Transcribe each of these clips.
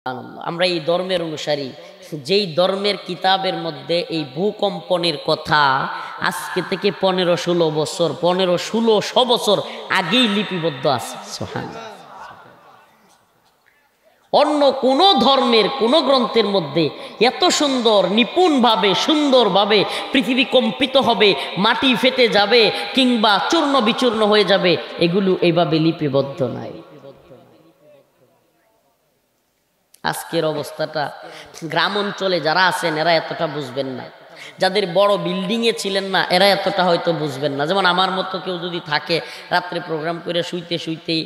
আমরা এই ধর্মের অনুসারী, যেই ধর্মের কিতাবের মধ্যে এই ভূকম্পনের কথা আজকে থেকে 15-16 বছর 15-1600 বছর আগেই লিপিবদ্ধ আছে। সুবহানাল্লাহ। অন্য কোনো ধর্মের কোনো গ্রন্থের মধ্যে এত সুন্দর নিপুণভাবে সুন্দরভাবে পৃথিবী কম্পিত হবে, মাটি ফেটে যাবে কিংবা চূর্ণ বিচূর্ণ হয়ে যাবে, এগুলো এইভাবে লিপিবদ্ধ নাই। আজকের অবস্থাটা গ্রাম অঞ্চলে যারা আছেন এরা এতটা বুঝবেন না, যাদের বড় বিল্ডিংয়ে ছিলেন না এরা এতটা হয়তো বুঝবেন না। যেমন আমার মতো কেউ যদি থাকে, রাত্রে প্রোগ্রাম করে শুইতে শুইতেই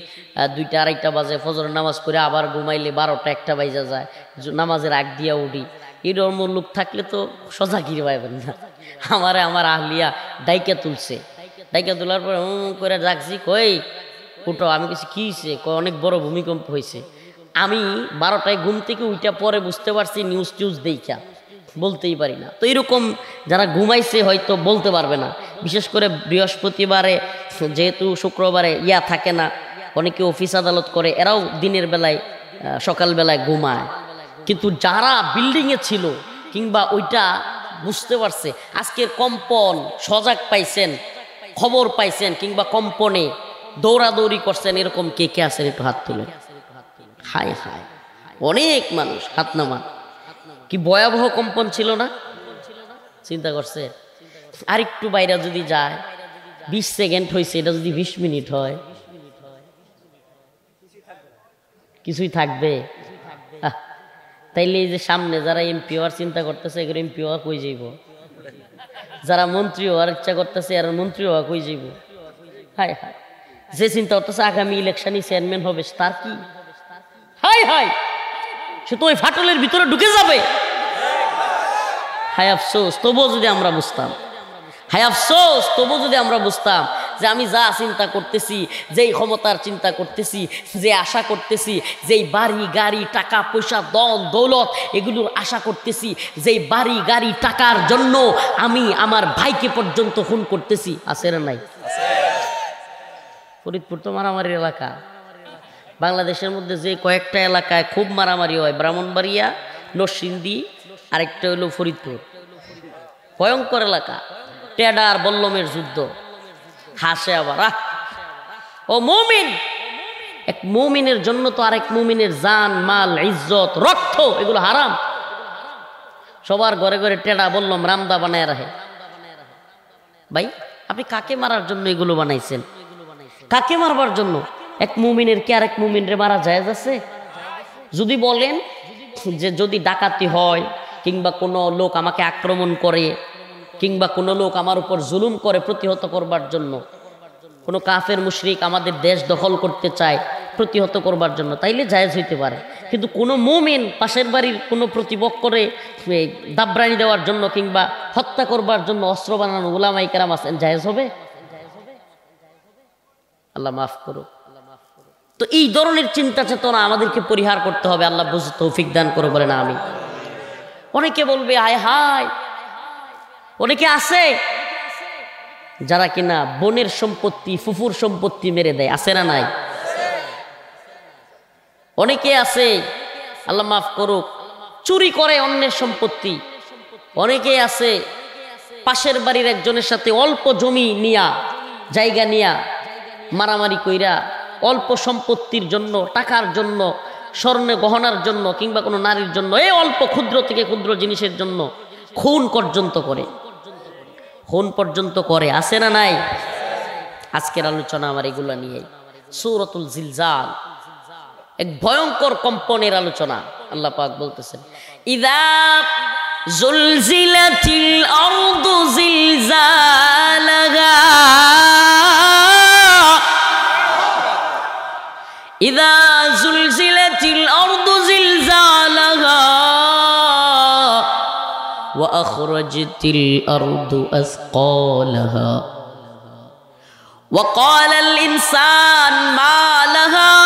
2টা-2:30 বাজে, ফজর নামাজ পড়ে আবার ঘুমাইলে 12টা-1টা বাজা যায়, নামাজের আগ দিয়া উঠি, এরকম লোক থাকলে তো সোজা গিরে পাইবেন না। আমার আহলিয়া ডাইকা তুলছে, ডাইকা তোলার পর করে ডাকছি, কই উঠো। আমি কিছু কি হয়েছে? অনেক বড় ভূমিকম্প হয়েছে। আমি 12টায় ঘুম থেকে উইটা পরে বুঝতে পারছি নিউজ টিউজ দেখা, বলতেই পারি না। তো এরকম যারা ঘুমাইছে হয়তো বলতে পারবে না, বিশেষ করে বৃহস্পতিবারে, যেহেতু শুক্রবারে থাকে না, অনেকে অফিস আদালত করে, এরাও দিনের বেলায় সকালবেলায় ঘুমায়। কিন্তু যারা বিল্ডিংয়ে ছিল কিংবা ওইটা বুঝতে পারছে, আজকের কম্পন সজাগ পাইছেন, খবর পাইছেন কিংবা কম্পনে দৌড়াদৌড়ি করছেন, এরকম কে কে আছেন? একটু হাত তুলে। হায় হায়, অনেক মানুষ হাত নামান। কি ভয়াবহ কম্পন ছিল না? চিন্তা করছে আর একটু বাইরে যদি যায়, 20 সেকেন্ড হয়েছে, এটা যদি 20 মিনিট হয়, কিছুই থাকবে? তাইলে এই যে সামনে যারা এমপি হওয়ার চিন্তা করতেছে, এগুলো এমপি হওয়া কই যাইব? যারা মন্ত্রী হওয়ার ইচ্ছা করতেছে আর মন্ত্রী হওয়া কই যাইব? হায় হায়, যে চিন্তা করতেছে আগামী ইলেকশনে চেয়ারম্যান হবে, তার কি হায় হায়, সে তো ওই ফাটলের ভিতরে ঢুকে যাবে। হায় আফসোস, তবুও যদি আমরা বুঝতাম, হায় আফসোস, তবুও যদি আমরা বুঝতাম যে আমি যা চিন্তা করতেছি, যেই ক্ষমতার চিন্তা করতেছি, যে আশা করতেছি, যেই বাড়ি গাড়ি টাকা পয়সা দন দৌলত এগুলোর আশা করতেছি, যেই বাড়ি গাড়ি টাকার জন্য আমি আমার ভাইকে পর্যন্ত খুন করতেছি, আছে না নাই? ফরিদপুর তো মারামারির এলাকা। বাংলাদেশের মধ্যে যে কয়েকটা এলাকায় খুব মারামারি হয়, ব্রাহ্মণবাড়িয়া, নরসিংদী, আরেকটা হইল ফরিদপুর। ভয়ঙ্কর এলাকা, টেডা আর বল্লমের যুদ্ধ। হাসে আবার, ও মুমিন, এক মুমিনের জন্য তো আরেক মুমিনের জান মাল ইজ্জত রক্ত এগুলো হারাম। সবার ঘরে ঘরে টেডা বল্লম রামদা বানায় রাখে। ভাই আপনি কাকে মারার জন্য এগুলো বানাইছেন? কাকে মারবার জন্য? এক মুমিনের কি আরেক মুমিনরে মারা জায়েজ আছে? যদি বলেন যে যদি ডাকাতি হয় কিংবা কোনো লোক আমাকে আক্রমণ করে কিংবা কোনো লোক আমার উপর জুলুম করে প্রতিহত করবার জন্য, কোনো কাফের মুশরিক আমাদের দেশ দখল করতে চায় প্রতিহত করবার জন্য, তাইলে জায়েজ হইতে পারে। কিন্তু কোনো মুমিন পাশের বাড়ির কোনো প্রতিপক্ষরে দাবরানি দেওয়ার জন্য কিংবা হত্যা করবার জন্য অস্ত্র বানানো উলামায়ে কেরাম আছেন, জায়েজ হবে? আল্লাহ মাফ করুক। তো এই ধরনের চিন্তা চেতনা আমাদেরকে পরিহার করতে হবে। আল্লাহ বুঝতে তৌফিক দান করে বলেন আমিন। অনেকে বলবে হায় হায়, অনেকে আছে যারা কিনা বোনের সম্পত্তি ফুফুর সম্পত্তি মেরে দেয়, আছে না নাই? অনেকে আছে আল্লাহ মাফ করুক চুরি করে অন্যের সম্পত্তি। অনেকে আছে পাশের বাড়ির একজনের সাথে অল্প জমি নিয়া জায়গা নিয়া মারামারি কইরা অল্প সম্পত্তির জন্য, টাকার জন্য, স্বর্ণ গহনার জন্য কিংবা কোনো নারীর জন্য, এই অল্প ক্ষুদ্র থেকে ক্ষুদ্র জিনিসের জন্য খুন পর্যন্ত করে, খুন পর্যন্ত করে, আছে না নাই? আজকের আলোচনা আমার এগুলা নিয়ে। সূরাতুল জিলজাল, এক ভয়ঙ্কর কম্পনের আলোচনা। আল্লাহ পাক বলতেছেন, ইযা জুলজিলাতিল আরদু জিলজালাহা إذا زلزلت الأرض زلزالها وأخرجت الأرض أثقالها وقال الإنسان ما لها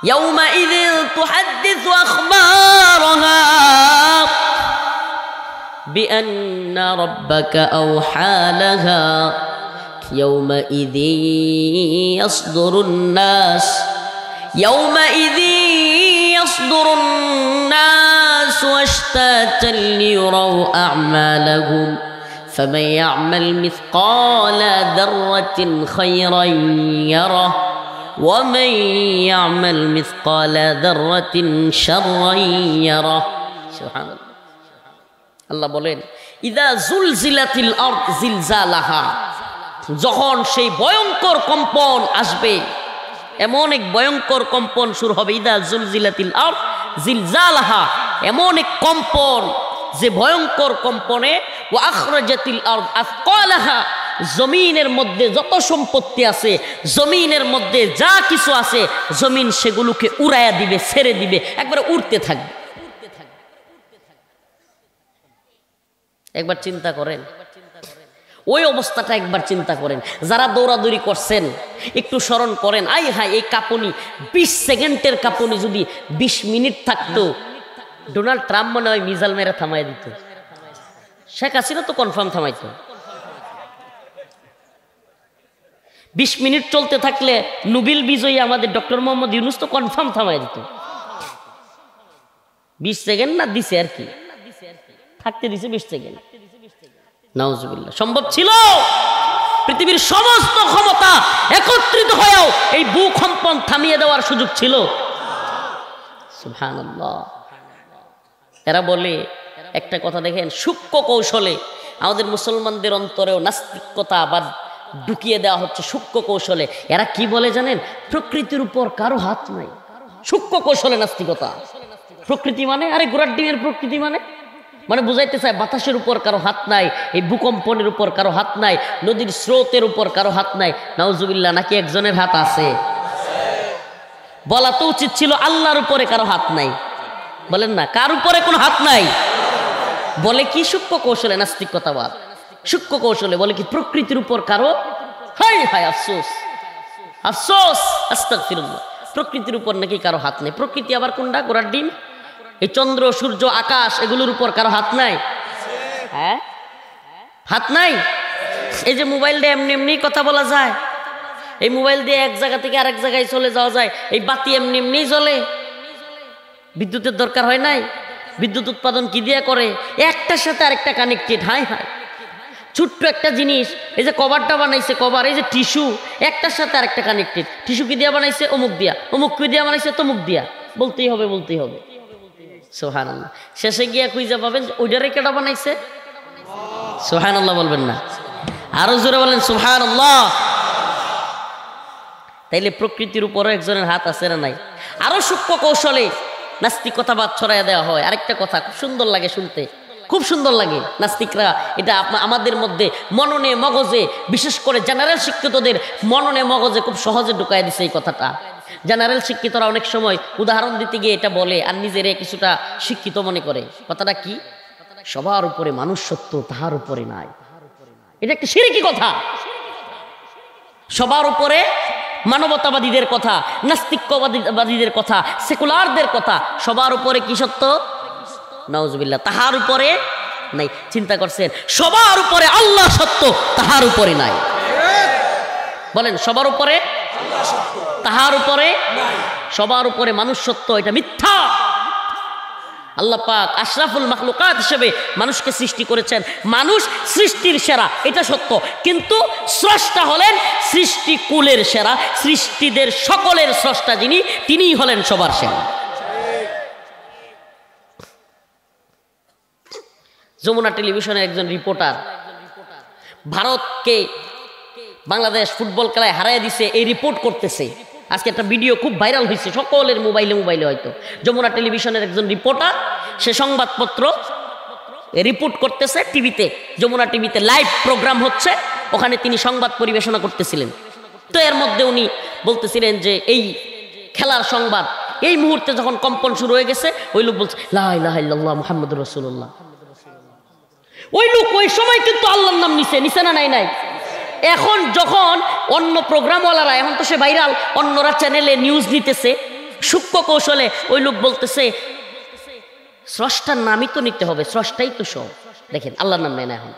يومئذ تحدث أخبارها بأن ربك أوحى لها يومئذ يصدر الناس يومئذ ইয়ানজুরুন নাসু আশতাতান লিরাউ আ'মালাহুম ফামান ইয়া'মাল মিসকালা যাররাতিন খায়রান ইয়ারাহ ওয়া মান ইয়া'মাল মিসকালা যাররাতিন শাররান ইয়ারাহ। সুবহানাল্লাহ। আল্লাহ বলেন ইদা জুলজিলাতিল আরদ জিলজালাহা, যখন সেই ভয়ঙ্কর কম্পন আসবে, এমন এক ভয়ঙ্কর কম্পন শুরু হবে। ইদা জুলজিলাতিল আরদ জিলজালাহা, এমন এক কম্পন যে ভয়ঙ্কর কম্পনে ওয়া আখরাজাতিল আরদ আথকালাহা, জমিনের মধ্যে যত সম্পত্তি আছে, জমিনের মধ্যে যা কিছু আছে, জমিন সেগুলোকে উড়াইয়া দিবে, ছেড়ে দিবে, একবারে উড়তে থাকবে। একবার চিন্তা করেন, ওই অবস্থাটা একবার চিন্তা করেন। যারা দৌড়াদৌড়ি করছেন একটু স্মরণ করেন, আই হাই এই কাঁপুনি, 20 সেকেন্ডের কাঁপুনি যদি 20 মিনিট থাকতো, ডোনাল্ড ট্রাম্প মনে হয় মিজাইল মেরে থামাই দিত, শেখ হাসিনা তো কনফার্ম থামাইতো। 20 মিনিট চলতে থাকলে নোবেল বিজয়ী আমাদের ডক্টর মোহাম্মদ ইউনূস তো কনফার্ম থামাই দিত। 20 সেকেন্ড না দিছে আর কি, থাকতে দিছে 20 সেকেন্ড। নাউজুবিল্লাহ। সম্ভব ছিল? পৃথিবীর সমস্ত ক্ষমতা একত্রিত হয়েও এই ভূকম্পন থামিয়ে দেওয়ার সুযোগ ছিল? সুবহানাল্লাহ। এরা বলে একটা কথা দেখেন, সূক্ষ্ম কৌশলে আমাদের মুসলমানদের অন্তরেও নাস্তিকতা আবার ঢুকিয়ে দেওয়া হচ্ছে সূক্ষ্ম কৌশলে। এরা কি বলে জানেন? প্রকৃতির উপর কারো হাত নাই। সূক্ষ্ম কৌশলে নাস্তিকতা। প্রকৃতি মানে, আরে গোড়ার ডিমের প্রকৃতি মানে বুঝাইতে চায় বাতাসের উপর কারো হাত নাই, এই ভূকম্পনের উপর কারো হাত নাই, নদীর স্রোতের উপর কারো হাত নাই। নাউজুবিল্লাহ। নাকি একজনের হাত আছে? বলা তো উচিত ছিল আল্লাহর উপরে কারো হাত নাই। বলেন না, কার উপরে কোনো হাত নাই। বলে কি? সূক্ষ্ম কৌশলে নাস্তিকতাবাদ। সূক্ষ্ম কৌশলে বলে কি প্রকৃতির উপর কারো, হায় হায় আফসোস, আফসোস, আস্তাগফিরুল্লাহ। প্রকৃতির উপর নাকি কারো হাত নেই। প্রকৃতি আবার কোনটা? গোড়ার ডিম। এই চন্দ্র, সূর্য, আকাশ, এগুলোর উপর কারো হাত নাই? হ্যাঁ, হাত নাই। এই যে মোবাইল দিয়ে এমনি এমনি কথা বলা যায়, এই মোবাইল দিয়ে এক জায়গা থেকে আরেক জায়গায় চলে যাওয়া যায়, এই বাতি এমনি এমনি জ্বলে, বিদ্যুতের দরকার হয় নাই। বিদ্যুৎ উৎপাদন কি দিয়ে করে? একটার সাথে আরেকটা কানেক্টেড। হায় হায়, ছোট্ট একটা জিনিস, এই যে কভারটা বানাইছে, কভার, এই যে টিস্যু, একটার সাথে আরেকটা কানেক্টেড। টিস্যু কি দিয়া বানাইছে? অমুক দিয়া। অমুক কি দিয়া বানাইছে? তমুক দিয়া। বলতেই হবে, বলতেই হবে। সুবহানাল্লাহ। শেষে গিয়া খুঁজে পাবেন ওইটারে কেটা বানাইছে? সুবহানাল্লাহ বলবেন না? আরো জোরে বলেন সুবহানাল্লাহ। তাইলে প্রকৃতির উপরও একজনের হাত আছে না নাই? আরো সূক্ষ্ম কৌশলে নাস্তিকতাবাদ ছড়াইয়া দেওয়া হয়। আরেকটা কথা খুব সুন্দর লাগে শুনতে, খুব সুন্দর লাগে। নাস্তিকরা এটা আমাদের মধ্যে মননে মগজে, বিশেষ করে জেনারেল শিক্ষিতদের মননে মগজে খুব সহজে ঢুকাই দিছে এই কথাটা। জেনারেল শিক্ষিতরা অনেক সময় উদাহরণ দিতে গিয়ে এটা বলে আর নিজেরে কিছুটা শিক্ষিত মনে করে। কথাটা কি? সবার উপরে মানুষ সত্য, তাহার উপরে নাই। এটা একটা শিরকি কথা। সবার উপরে মানবতাবাদীদের কথা, নাস্তিকবাদীদের কথা, সেকুলারদের কথা, সবার উপরে কি সত্য? নাউজুবিল্লাহ, তাহার উপরে নাই। চিন্তা করছেন? সবার উপরে আল্লাহ সত্য, তাহার উপরে নাই। বলেন সবার উপরে, তাহার উপরে, সবার উপরে মানুষ সত্য, এটা মিথ্যা। আল্লাহ পাক আশরাফুল মাখলুকাত হিসেবে মানুষকে সৃষ্টি করেছেন, মানুষ সৃষ্টির সেরা, এটা সত্য। কিন্তু স্রষ্টা হলেন সৃষ্টি কুলের সেরা, সৃষ্টিদের সকলের স্রষ্টা যিনি, তিনিই হলেন সবার সেরা। যমুনা টেলিভিশনের একজন রিপোর্টার ভারতকে বাংলাদেশ ফুটবল খেলায় হারাই দিছে এই রিপোর্ট করতেছে। আজকে একটা ভিডিও খুব ভাইরাল হয়েছে সকলের মোবাইলে হয়তো। যমুনা টেলিভিশনের একজন রিপোর্টার, সে সংবাদপত্র রিপোর্ট করতেছে টিভিতে, যমুনা টিভিতে লাইভ প্রোগ্রাম হচ্ছে, ওখানে তিনি সংবাদ পরিবেশনা করতেছিলেন। তো এর মধ্যে উনি বলতেছিলেন যে এই খেলার সংবাদ, এই মুহূর্তে যখন কম্পন শুরু হয়ে গেছে, ওই লোক বলছে লা ইলাহা ইল্লাল্লাহ মুহাম্মাদুর রাসূলুল্লাহ। ওই লোক ওই সময় কিন্তু আল্লাহর নাম নিছে না নাই? এখন যখন অন্য প্রোগ্রামওয়ালারা, এখন তো সে ভাইরাল, অন্যরা চ্যানেলে নিউজ নিতেছে, সূক্ষ্ম কৌশলে ওই লোক বলতেছে স্রষ্টার নামই তো নিতে হবে, স্রষ্টাই তো সব। দেখেন আল্লাহর নাম নেয় না। এখন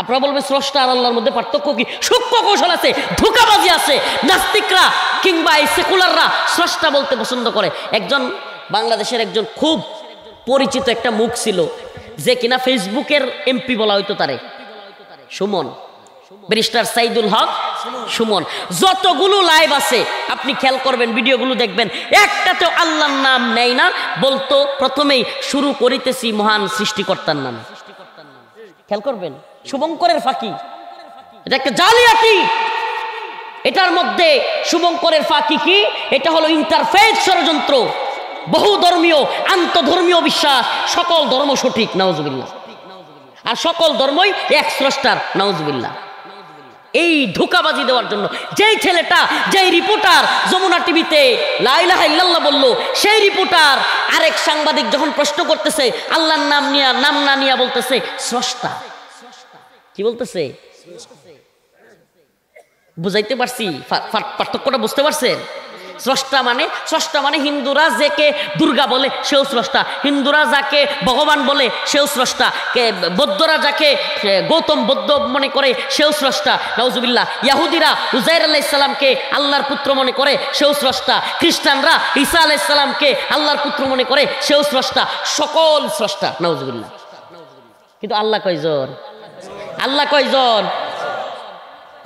আপনারা বলবেন স্রষ্টা আর আল্লাহর মধ্যে পার্থক্য কি? সূক্ষ্ম কৌশল আছে, ধোঁকাবাজি আছে। নাস্তিকরা কিংবা এই সেকুলাররা স্রষ্টা বলতে পছন্দ করে। একজন বাংলাদেশের একজন খুব পরিচিত একটা মুখ ছিল, যে কিনা ফেসবুকের এমপি বলা হইতো তারে, সুমন, ব্যারিস্টার সাইদুল হক সুমন। যতগুলো লাইভ আছে আপনি খেয়াল করবেন, ভিডিওগুলো দেখবেন, একটাতেও আল্লাহর নাম নেই না, বলতো প্রথমেই শুরু করিতেছি মহান সৃষ্টিকর্তার নাম। খেয়াল করবেন, শুভঙ্করের ফাঁকি, এটা একটা জালিয়াতি। এটার মধ্যে শুভঙ্করের ফাঁকি কি? এটা হলো ইন্টারফেথ ষড়যন্ত্র, বহু ধর্মীয় আন্তধর্মীয় বিশ্বাস, সকল ধর্ম সঠিক, নাউজুবিল্লাহ, আর সকল ধর্মই এক স্রষ্টার, নাউজুবিল্লাহ। এই ধোঁকাবাজি দেওয়ার জন্য যেই ছেলেটা, যেই রিপোর্টার যমুনা টিভিতে লা ইলাহা ইল্লাল্লাহ বলল, সেই রিপোর্টার আরেক সাংবাদিক যখন প্রশ্ন করতেছে আল্লাহর নাম না নিয়া বলতেছে স্রষ্টা। কি বলতেছে? বুঝাইতে পারছি? পার্থক্যটা বুঝতে পারছেন? স্রষ্টা মানে হিন্দুরা যাকে দুর্গা বলে সেও স্রষ্টা, হিন্দুরা যাকে ভগবান বলে সেও স্রষ্টা, বৌদ্ধরা যাকে গৌতম বুদ্ধ মনে করে সেও স্রষ্টা, নাউজুবিল্লাহ। ইহুদিরা উজাইর আলাইহিস সালামকে আল্লাহর পুত্র মনে করে সেও স্রষ্টা, খ্রিস্টানরা ঈসা আলাইহিস সালামকে আল্লাহর পুত্র মনে করে সেও স্রষ্টা, সকল স্রষ্টা, নাউজুবিল্লাহ। কিন্তু আল্লাহ কয়জন? আল্লাহ কয়জন?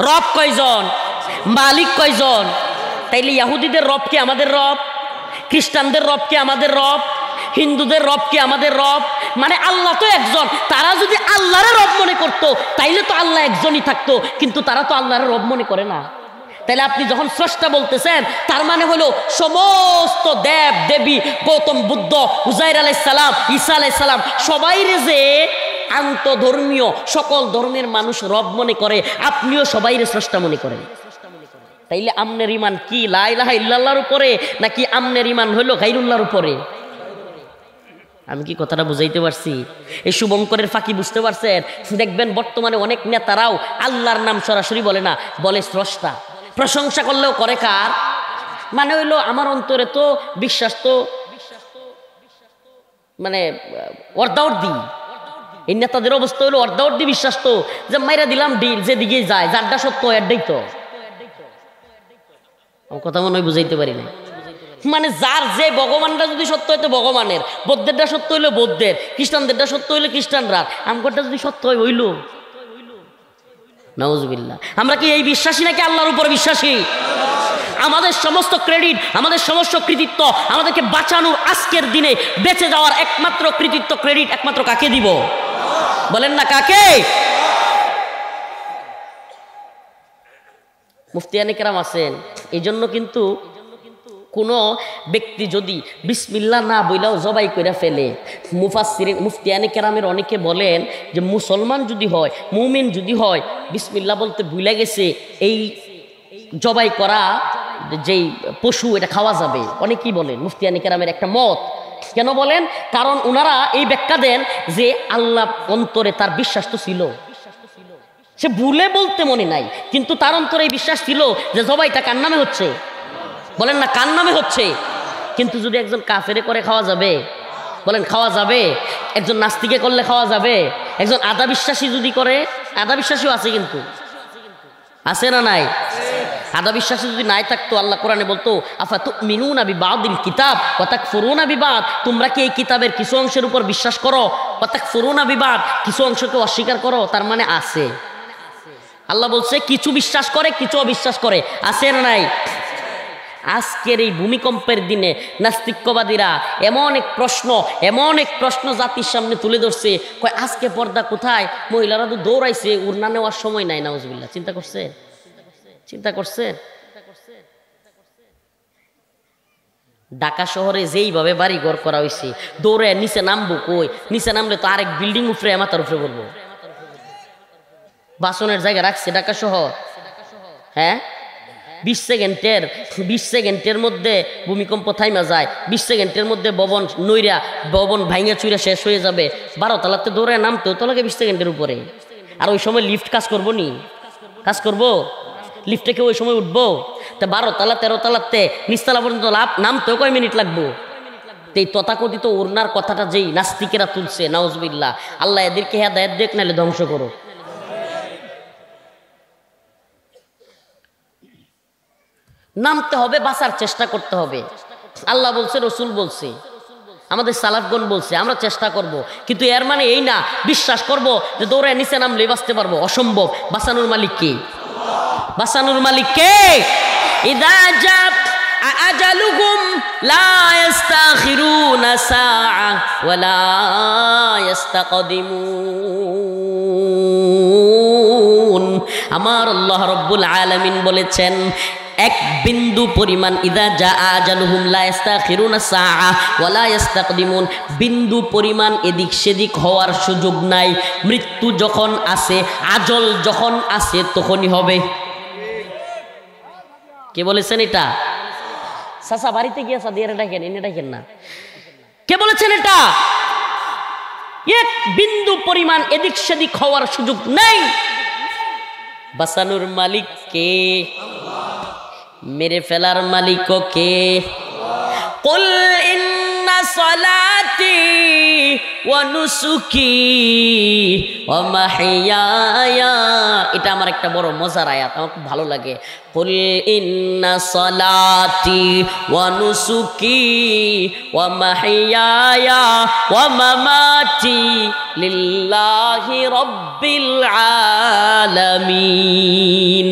রব কয়জন? মালিক কয়জন? তাইলে ইহুদিদের রব কি আমাদের রব? খ্রিস্টানদের রব কি আমাদের রব? হিন্দুদের রব কি আমাদের রব? মানে আল্লাহ তো একজন। তারা যদি আল্লাহরে রব মনে করতো তাইলে তো আল্লাহ একজনই থাকতো, কিন্তু তারা তো আল্লাহরে রব মনে করে না। তাহলে আপনি যখন স্রষ্টা বলতেছেন, তার মানে হলো সমস্ত দেব দেবী, গৌতম বুদ্ধ, উজাইর আলাইহিস সালাম, ঈসা আলাইহিস সালাম, সবাইরে যে আন্তধর্মীয় সকল ধর্মের মানুষ রব মনে করে, আপনিও সবাইরে স্রষ্টা মনে করেন। তাইলে আমনের ইমান কি লা ইলাহা ইল্লাল্লাহর উপরে, নাকি আমনের ইমান হলো গায়রুল্লাহর উপরে? আমি কি কথাটা বুঝাইতে পারছি? এই শুভঙ্করের ফাঁকি বুঝতে পারছেন? দেখবেন বর্তমানে অনেক নেতারাও আল্লাহর নাম সরাসরি বলে না, বলে স্রষ্টা। প্রশংসা করলেও করে কার? মানে হইলো আমার অন্তরে তো বিশ্বাস তো মানে অর্ধাঅর্ধি। এই নেতাদের অবস্থা হলো অর্ধাঅর্ধি বিশ্বাস, তো যে মাইরা দিলাম ডিল, যেদিকে যায়, যারটা সত্য এরটাই তো। কথা মনে হয় বুঝাইতে পারি না। মানে যার যে ভগবানটা যদি সত্য হইতো ভগবানের, বৌদ্ধেরটা সত্য হইলো বৌদ্ধের, খ্রিস্টানদেরটা সত্য হইলো খ্রিস্টানরা, আমগরটা যদি সত্য হয় হইল, নাউজুবিল্লাহ। আমরা কি এই বিশ্বাসী নাকি আল্লাহর উপর বিশ্বাসী? আমাদের সমস্ত ক্রেডিট, আমাদের সমস্ত কৃতিত্ব, আমাদেরকে বাঁচানোর আজকের দিনে বেঁচে যাওয়ার একমাত্র কৃতিত্ব, ক্রেডিট একমাত্র কাকে দিব? বলেন না কাকে? মুফতিয়ানে কেরাম আছেন। এই জন্য কিন্তু কোনো ব্যক্তি যদি বিসমিল্লাহ না বইলাও জবাই করে ফেলে, মুফতিয়ানে কেরামের অনেকে বলেন যে মুসলমান যদি হয়, মুমিন যদি হয়, বিসমিল্লাহ বলতে ভুলে গেছে, এই জবাই করা যেই পশু এটা খাওয়া যাবে। অনেকেই বলেন, মুফতিয়ানে কেরামের একটা মত। কেন বলেন? কারণ ওনারা এই ব্যাখ্যা দেন যে আল্লাহ অন্তরে তার বিশ্বাস তো ছিল, সে ভুলে বলতে মনে নাই, কিন্তু তার অন্তরে এই বিশ্বাস ছিল যে জবাইটা কার নামে হচ্ছে? বলেন না কার নামে হচ্ছে? কিন্তু যদি একজন কাফেরে করে খাওয়া যাবে? বলেন খাওয়া যাবে? একজন নাস্তিকে করলে খাওয়া যাবে? একজন আদা বিশ্বাসী যদি করে, আদা বিশ্বাসীও আছে, কিন্তু আছে না নাই? আদা বিশ্বাসী যদি নাই থাকতো, আল্লাহ কোরআনে বলতো আফাতুমিনুনা বিবাদিল কিতাব ওয়া তাকফুরুনা বিবাদ, তোমরা কি এই কিতাবের কিছু অংশের উপর বিশ্বাস করো, ওয়া তাকফুরুনা বিবাদ, কিছু অংশকে অস্বীকার করো। তার মানে আছে। আল্লাহ বলছে কিছু বিশ্বাস করে, কিছু অবিশ্বাস করে, আছে না নাই? আজকের এই ভূমিকম্পের দিনে নাস্তিক্যবাদীরা এমন এক প্রশ্ন জাতির সামনে তুলে ধরছে, কয় আজকে পর্দা কোথায়? মহিলারা তো দৌড়াইছে, উড়না নেওয়ার সময় নাই। নাউজুবিল্লাহ। চিন্তা করছে? ঢাকা শহরে যেইভাবে বাড়ি ঘর করা হয়েছে, দৌড়ে নিচে নামবো কই? নিচে নামলে তো আরেক বিল্ডিং উপরে মাথার উপরে বলবো। বাসনের জায়গা রাখছে ঢাকা শহর। হ্যাঁ, 20 সেকেন্ডের মধ্যে ভূমিকম্প থাইমা যায়, 20 সেকেন্ডের মধ্যে ভবন ভাঙা চুইরা শেষ হয়ে যাবে। 12 তলাতে দৌড়ে নামতেও তো লাগে 20 সেকেন্ডের উপরে। আর ওই সময় লিফট কাজ করবো নি? কাজ করবো? লিফটে কেউ ওই সময় উঠবো? তা 12 তলা 13 তলাতে নিচতলা পর্যন্ত নামতেও কয় মিনিট লাগবো? এই তথাকথিত ওড়নার কথাটা যেই নাস্তিকেরা তুলছে, নাউজুবিল্লাহ, আল্লাহ এদেরকে হেদায়েত দেখ, নাহলে ধ্বংস করো। নামতে হবে, বাঁচার চেষ্টা করতে হবে। আল্লাহ বলছে, রসুল বলছে। আমাদের সালাফগণ বলছে, আমরা চেষ্টা করব, কিন্তু এর মানে এই না বিশ্বাস করব যে দৌড়ে নিচে নামলে বাঁচতে পারবো, অসম্ভব। বাঁচানোর মালিক কে? বাঁচানোর মালিক কে? ইদা জা আজালুহুম লা ইস্তাখিরুনা সাআ ওয়া লা ইস্তাকদিমুন। আমার আল্লাহ রাব্বুল আলামিন বলেছেন, এক বিন্দু পরিমাণ, ইদা জা আজালুহুম লা ইস্তাখিরুনা সাআ ওয়া লা ইস্তাকদিমুন, বিন্দু পরিমাণ এদিক সেদিক হওয়ার সুযোগ নাই। মৃত্যু যখন আসে, আজল যখন আসে তখনই হবে। কে বলেছেন এটা? চাচা বাড়িতে গিয়ে সাদিয়ে ডাকেন, এনে ডাকেন না। কে বলেছেন এটা? এক বিন্দু পরিমাণ এদিক সেদিক হওয়ার সুযোগ নেই। বাঁচানোর মালিক কে? মেরে ফেলার মালিক কে? কুল ইন্না সালাতি ওয়া নুসুকি ওয়া মাহইয়ায়া, এটা আমার একটা বড় মজার আয়াত, আমার খুব ভালো লাগে। কুল ইন্না সালাতি ওয়া নুসুকি ওয়া মাহইয়ায়া ওয়া মামাতি লিল্লাহি রাব্বিল আলামিন।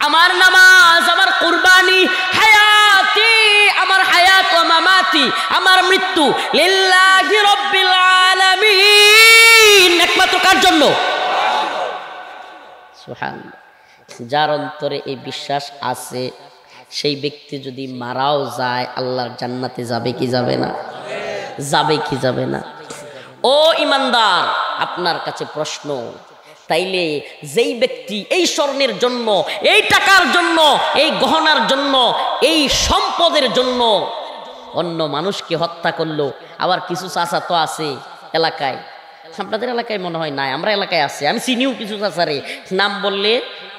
আমার নামাজ, আমার কুরবানি, হায়াতি, আমার হায়াত ওয়া মামাতি, আমার মৃত্যু, লিল্লাহি রাব্বিল আলামিন, একমাত্র কার জন্য? সুবহানাল্লাহ। যার অন্তরে এই বিশ্বাস আছে, সেই ব্যক্তি যদি মারাও যায় আল্লাহর জান্নাতে যাবে কি যাবে না? যাবে কি যাবে না? ও ইমানদার, আপনার কাছে প্রশ্ন, তাইলে যেই ব্যক্তি এই স্বর্ণের জন্য, এই টাকার জন্য, এই গহনার জন্য, এই সম্পদের জন্য অন্য মানুষকে হত্যা করলো, আবার কিছু চাচা তো আছে এলাকায়, আপনাদের এলাকায় মনে হয় নাই, আমরা এলাকায় আছে, আমি চিনিও কিছু চাচারে, নাম বললে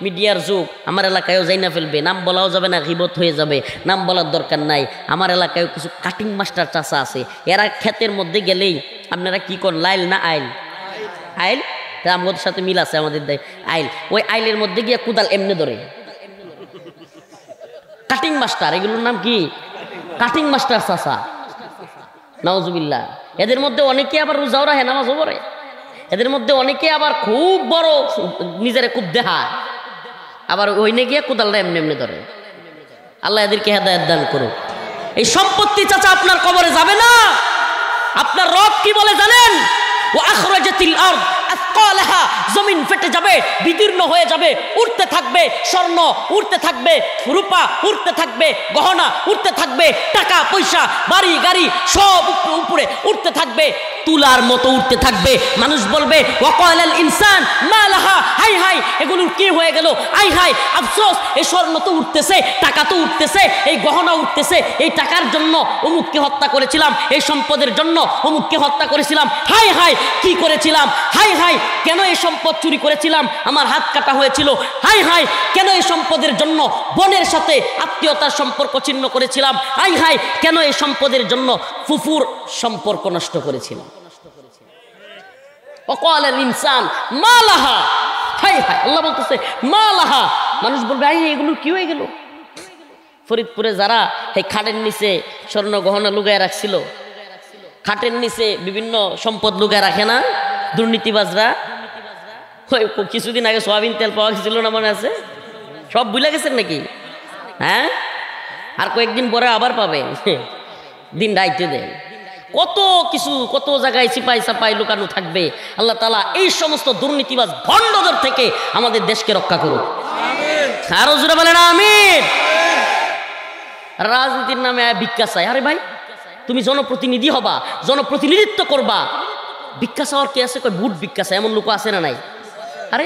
মিডিয়ার যুগ, আমার এলাকায়ও যাই না ফেলবে, নাম বলাও যাবে না, গীবত হয়ে যাবে, নাম বলার দরকার নাই। আমার এলাকায়ও কিছু কাটিং মাস্টার চাচা আছে, এরা ক্ষেতের মধ্যে গেলেই আপনারা কি করেন, লাইল না আইল? আইল, আমাদের সাথে মিল আছে, আমাদের আইল, ওই আইলের মধ্যে গিয়ে কুদাল এমনি ধরে। কাটিং মাস্টার, এগুলোর নাম কি? কাটিং মাস্টার চাচা, নাউজুবিল্লাহ। এদের মধ্যে অনেকে আবার রোজাও রাখে, নামাজও পড়ে, এদের মধ্যে অনেকে আবার খুব বড় নিজের খুব দেহায়, আবার ওইনে গিয়ে কুদালটা এমনি এমনি ধরে। আল্লাহ এদেরকে হেদায়েত দান করুক। এই সম্পত্তি চাচা আপনার কবরে যাবে না। আপনার রব কি বলে জানেন? ওয়া আখরাজাতিল আরদ আসকালাহা, জমিন ফেটে যাবে, বিদীর্ণ হয়ে যাবে, উঠতে থাকবে স্বর্ণ, উঠতে থাকবে রূপা, উঠতে থাকবে গহনা, উঠতে থাকবে টাকা পয়সা, বাড়ি গাড়ি সব উপরে উঠতে থাকবে, তুলার মতো উঠতে থাকবে। মানুষ বলবে ওয়াকালাল ইনসান মা লাহা, হাই হাই এগুলোর কি হয়ে গেল, আই হাই আফসোস, এই স্বর্ণ তো উঠতেছে, টাকা তো উঠতেছে, এই গহনা উঠতেছে, এই টাকার জন্য অমুককে হত্যা করেছিলাম, এই সম্পদের জন্য অমুককে হত্যা করেছিলাম, হাই হাই কি করেছিলাম, হাই হাই কেন এই সম্পদ চুরি করেছিলাম, আমার হাত কাটা হয়েছিল, হাই হাই কেন এই সম্পদের জন্য বোনের সাথে আত্মীয়তার সম্পর্ক ছিন্ন করেছিলাম, হাই হাই কেন এই সম্পদের জন্য ফুফুর সম্পর্ক নষ্ট করেছিলাম। ওয়াকালাল ইনসান মা লাহা, হাই হাই আল্লাহ বলতেছে মা লাহা, মানুষ বলবে হাই হাই এগুলো কি হয়ে গেল। ফরিদপুরে যারা এই খাটের নিচে স্বর্ণ গহনা লুকায় রাখছিল, খাটের নিচে বিভিন্ন সম্পদ লুকায় রাখে না দুর্নীতিবাজরা, কিছুদিন আগে সোয়াবিন তেল পাওয়া গেছিল না, মনে আছে? সব ভুলে গেছেন নাকি? হ্যাঁ, আর কয়েকদিন পরে আবার পাবেন, দিন রাইতে দেন। কত কিছু, কত জায়গায় সিপাই সাপাই লুকানো থাকবে। আল্লাহ তাআলা এই সমস্ত দুর্নীতিবাজ ভণ্ডদের থেকে আমাদের দেশকে রক্ষা করুন। আরো জোরে বলেন আমিন। রাজনীতির নামে ভিক্ষা চাই। আরে ভাই, তুমি জনপ্রতিনিধি হবা, জনপ্রতিনিধিত্ব করবা, ভিক্ষা চাওয়ার কে আছে? কই ভোট ভিক্ষা চাই, এমন লোক আছে না নাই? আরে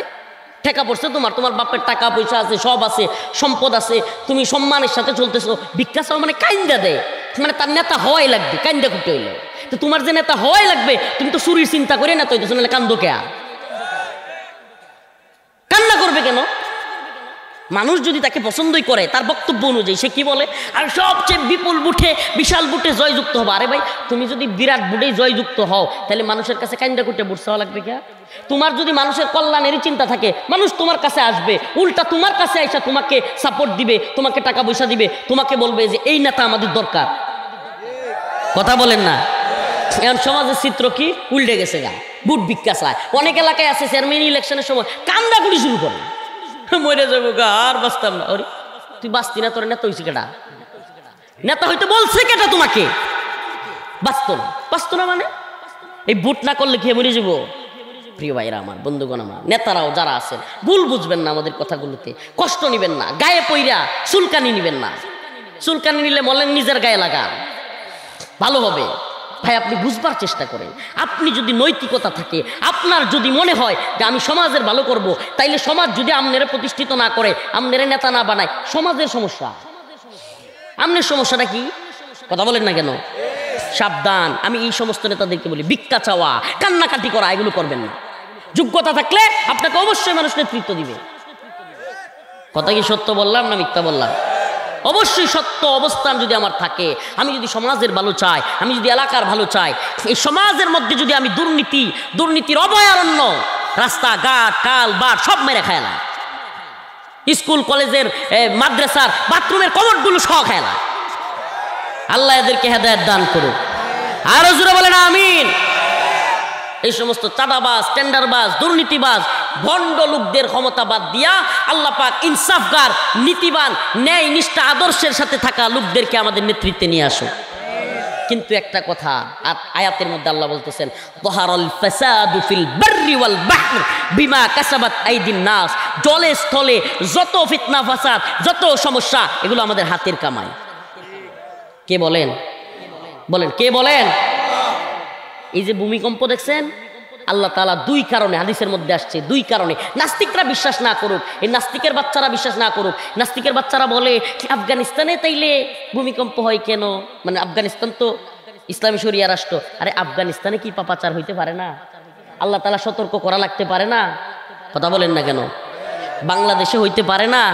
টাকা পড়ছে তোমার, তোমার বাপের টাকা পয়সা আছে, সব আছে, সম্পদ আছে, তুমি সম্মানের সাথে চলতেছো, ভিক্ষা চাও মানে কাইন্দা দেয়, মানে তার নেতা হওয়াই লাগবে, কাইন্দা করতে হইলে। তো তোমার যে নেতা হওয়াই লাগবে, তুমি তো চুরির চিন্তা করে না, তো নাহলে কান্দো কে? কান্না করবে কেন? মানুষ যদি তাকে পছন্দই করে, তার বক্তব্য অনুযায়ী সে কি বলে, আর সবচেয়ে বিপুল বুটে বিশাল বুটে জয়যুক্ত হবে। আরে ভাই, তুমি যদি বিরাট বুটেই জয়যুক্ত হও, তাহলে মানুষের কাছে কাইন্দা করতে বুট চাওয়া লাগবে কে? তোমার যদি মানুষের কল্যাণেরই চিন্তা থাকে, মানুষ তোমার কাছে আসবে, উল্টা তোমার কাছে আইসা তোমাকে সাপোর্ট দিবে, তোমাকে টাকা পয়সা দিবে, তোমাকে বলবে যে এই নেতা আমাদের দরকার। কথা বলেন না। এখন সমাজের চিত্র কি উল্টে গেছে গা, বুট ভিক্ষা চায়। অনেক এলাকায় আছে চেয়ারম্যান ইলেকশনের সময় কান্দাকুটি শুরু করে, মরে যাবো গা আর বাঁচতাম না। আরে তুই বাঁচতি না, তোর নেতা হয়েছে কেটা? নেতা হইতে বলছে কেটা তোমাকে? বাঁচতো না মানে এই বুট না করলে খেয়ে মরে যাবো? প্রিয় ভাইরা আমার, বন্ধুগণ আমার, নেতারাও যারা আছেন ভুল বুঝবেন না, আমাদের কথাগুলোতে কষ্ট নিবেন না, গায়ে পইরা চুলকানি নিবেন না। চুলকানি নিলে বলেন নিজের গায়ে লাগান, ভালো হবে। ভাই আপনি বুঝবার চেষ্টা করেন। আপনি যদি নৈতিকতা থাকে, আপনার যদি মনে হয় যে আমি সমাজের ভালো করব, তাইলে সমাজ যদি আমনেরে প্রতিষ্ঠিত না করে, আমনেরে নেতা না বানায়, সমাজের সমস্যা। আমনের সমস্যাটা কি? কথা বলেন না কেন? সাবধান। আমি এই সমস্ত নেতাদেরকে বলি, ভিক্ষা চাওয়া, কান্নাকাটি করা এগুলো করবেন না। যোগ্যতা থাকলে আপনাকে অবশ্যই মানুষ নেতৃত্ব দিবে। কথা কি সত্য বললাম না মিথ্যা বললাম? অবশ্যই সত্য অবস্থান যদি আমার থাকে, আমি যদি সমাজের ভালো চাই, আমি যদি এলাকার ভালো চাই, এই সমাজের মধ্যে যদি আমি দুর্নীতির অভয়ারণ্য, রাস্তাঘাট কাল বাট সব মেরে খায়লা, স্কুল কলেজের মাদ্রাসার বাথরুমের কমোডগুলো সহ খায়লা, আল্লাহ এদেরকে হেদায়েত দান করুক। আরো জোরে বলেন আমিন। এই সমস্ত চাঁদাবাজ, টেন্ডারবাজ, দুর্নীতিবাজ, ভণ্ড লোকদের ক্ষমতা বাদ দিয়া আল্লাহ পাক ইনসাফগার, নীতিবান, ন্যায় নিষ্ঠা আদর্শের সাথে থাকা লোকদেরকে আমাদের নেতৃত্বে নিয়ে আসো। কিন্তু একটা কথা, আয়াতের মধ্যে আল্লাহ বলতেছেন, যাহারাল ফাসাদু ফিল বাররি ওয়াল বাহর বিমা কাসাবাত আইদিন নাস। জলে স্থলে যত ফিতনা ফাসাদ, যত সমস্যা, এগুলো আমাদের হাতের কামাই। কে বলেন? কে বলেন? এই যে ভূমিকম্প দেখছেন, আল্লাহ তাআলা দুই কারণে, হাদিসের মধ্যে আসছে, দুই কারণে নাস্তিকরা বিশ্বাস না করুক, এই নাস্তিকের বাচ্চারা বিশ্বাস না করুক। নাস্তিকের বাচ্চারা বলে আফগানিস্তানে তাইলে ভূমিকম্প হয় কেন? মানে আফগানিস্তান তো ইসলামী শরিয়া রাষ্ট্র। আরে আফগানিস্তানে কি পাপাচার হইতে পারে না? আল্লাহ তাআলা সতর্ক করা লাগতে পারে না? কথা বলেন না কেন? বাংলাদেশে হইতে পারে না?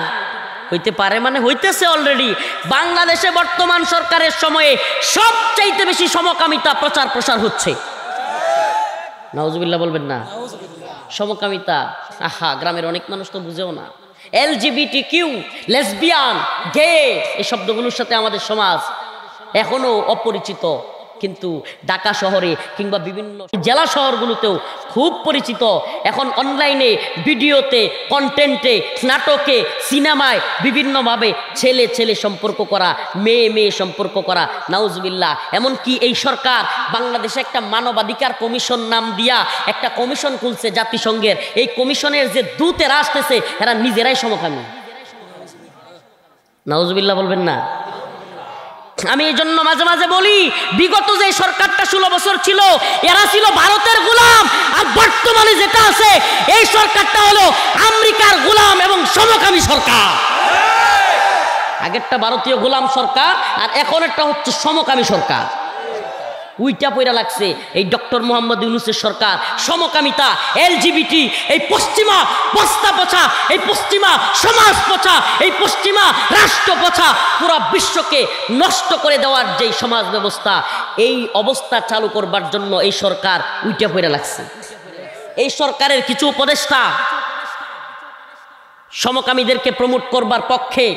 হইতে পারে মানে হইতেছে অলরেডি। বাংলাদেশে বর্তমান সরকারের সময়ে সবচাইতে বেশি সমকামিতা প্রচার প্রসার হচ্ছে। নাউজুবিল্লাহ বলবেন না? সমকামিতা, আহা, গ্রামের অনেক মানুষ তো বুঝেও না। LGBTQ, লেসবিয়ান, গে, এই শব্দগুলোর সাথে আমাদের সমাজ এখনো অপরিচিত, কিন্তু ঢাকা শহরে কিংবা বিভিন্ন জেলা শহরগুলোতেও খুব পরিচিত। এখন অনলাইনে, ভিডিওতে, কন্টেন্টে, নাটকে, সিনেমায় বিভিন্নভাবে ছেলে ছেলে সম্পর্ক করা, মেয়ে মেয়ে সম্পর্ক করা, নাউজুবিল্লাহ। এমনকি এই সরকার বাংলাদেশে একটা মানবাধিকার কমিশন নাম দিয়া একটা কমিশন খুলছে জাতিসংঘের। এই কমিশনের যে দূতেরা আসতেছে, এরা নিজেরাই সমকামী। নাউজুবিল্লাহ বলবেন না? আমি এই জন্য মাঝে মাঝে বলি, বিগত যে সরকারটা 16 বছর ছিল, এরা ছিল ভারতের গোলাম, আর বর্তমানে যেটা আছে এই সরকারটা হলো আমেরিকার গোলাম এবং সমকামী সরকার। আগেরটা ভারতীয় গোলাম সরকার, আর এখন একটা হচ্ছে সমকামী সরকার। উইটা পয়রা লাগছে এই ডক্টর মোহাম্মদ ইউনূসের সরকার। সমকামিতা, LGBT, এই পশ্চিমা বস্তা পচা, এই পশ্চিমা সমাজ পচা, এই পশ্চিমা রাষ্ট্র পচা, পুরো বিশ্বকে নষ্ট করে দেওয়ার যে সমাজ ব্যবস্থা, এই অবস্থা চালু করবার জন্য এই সরকার উইটা পয়রা লাগছে। এই সরকারের কিছু উপদেষ্টা সমকামীদেরকে প্রমোট করবার পক্ষে,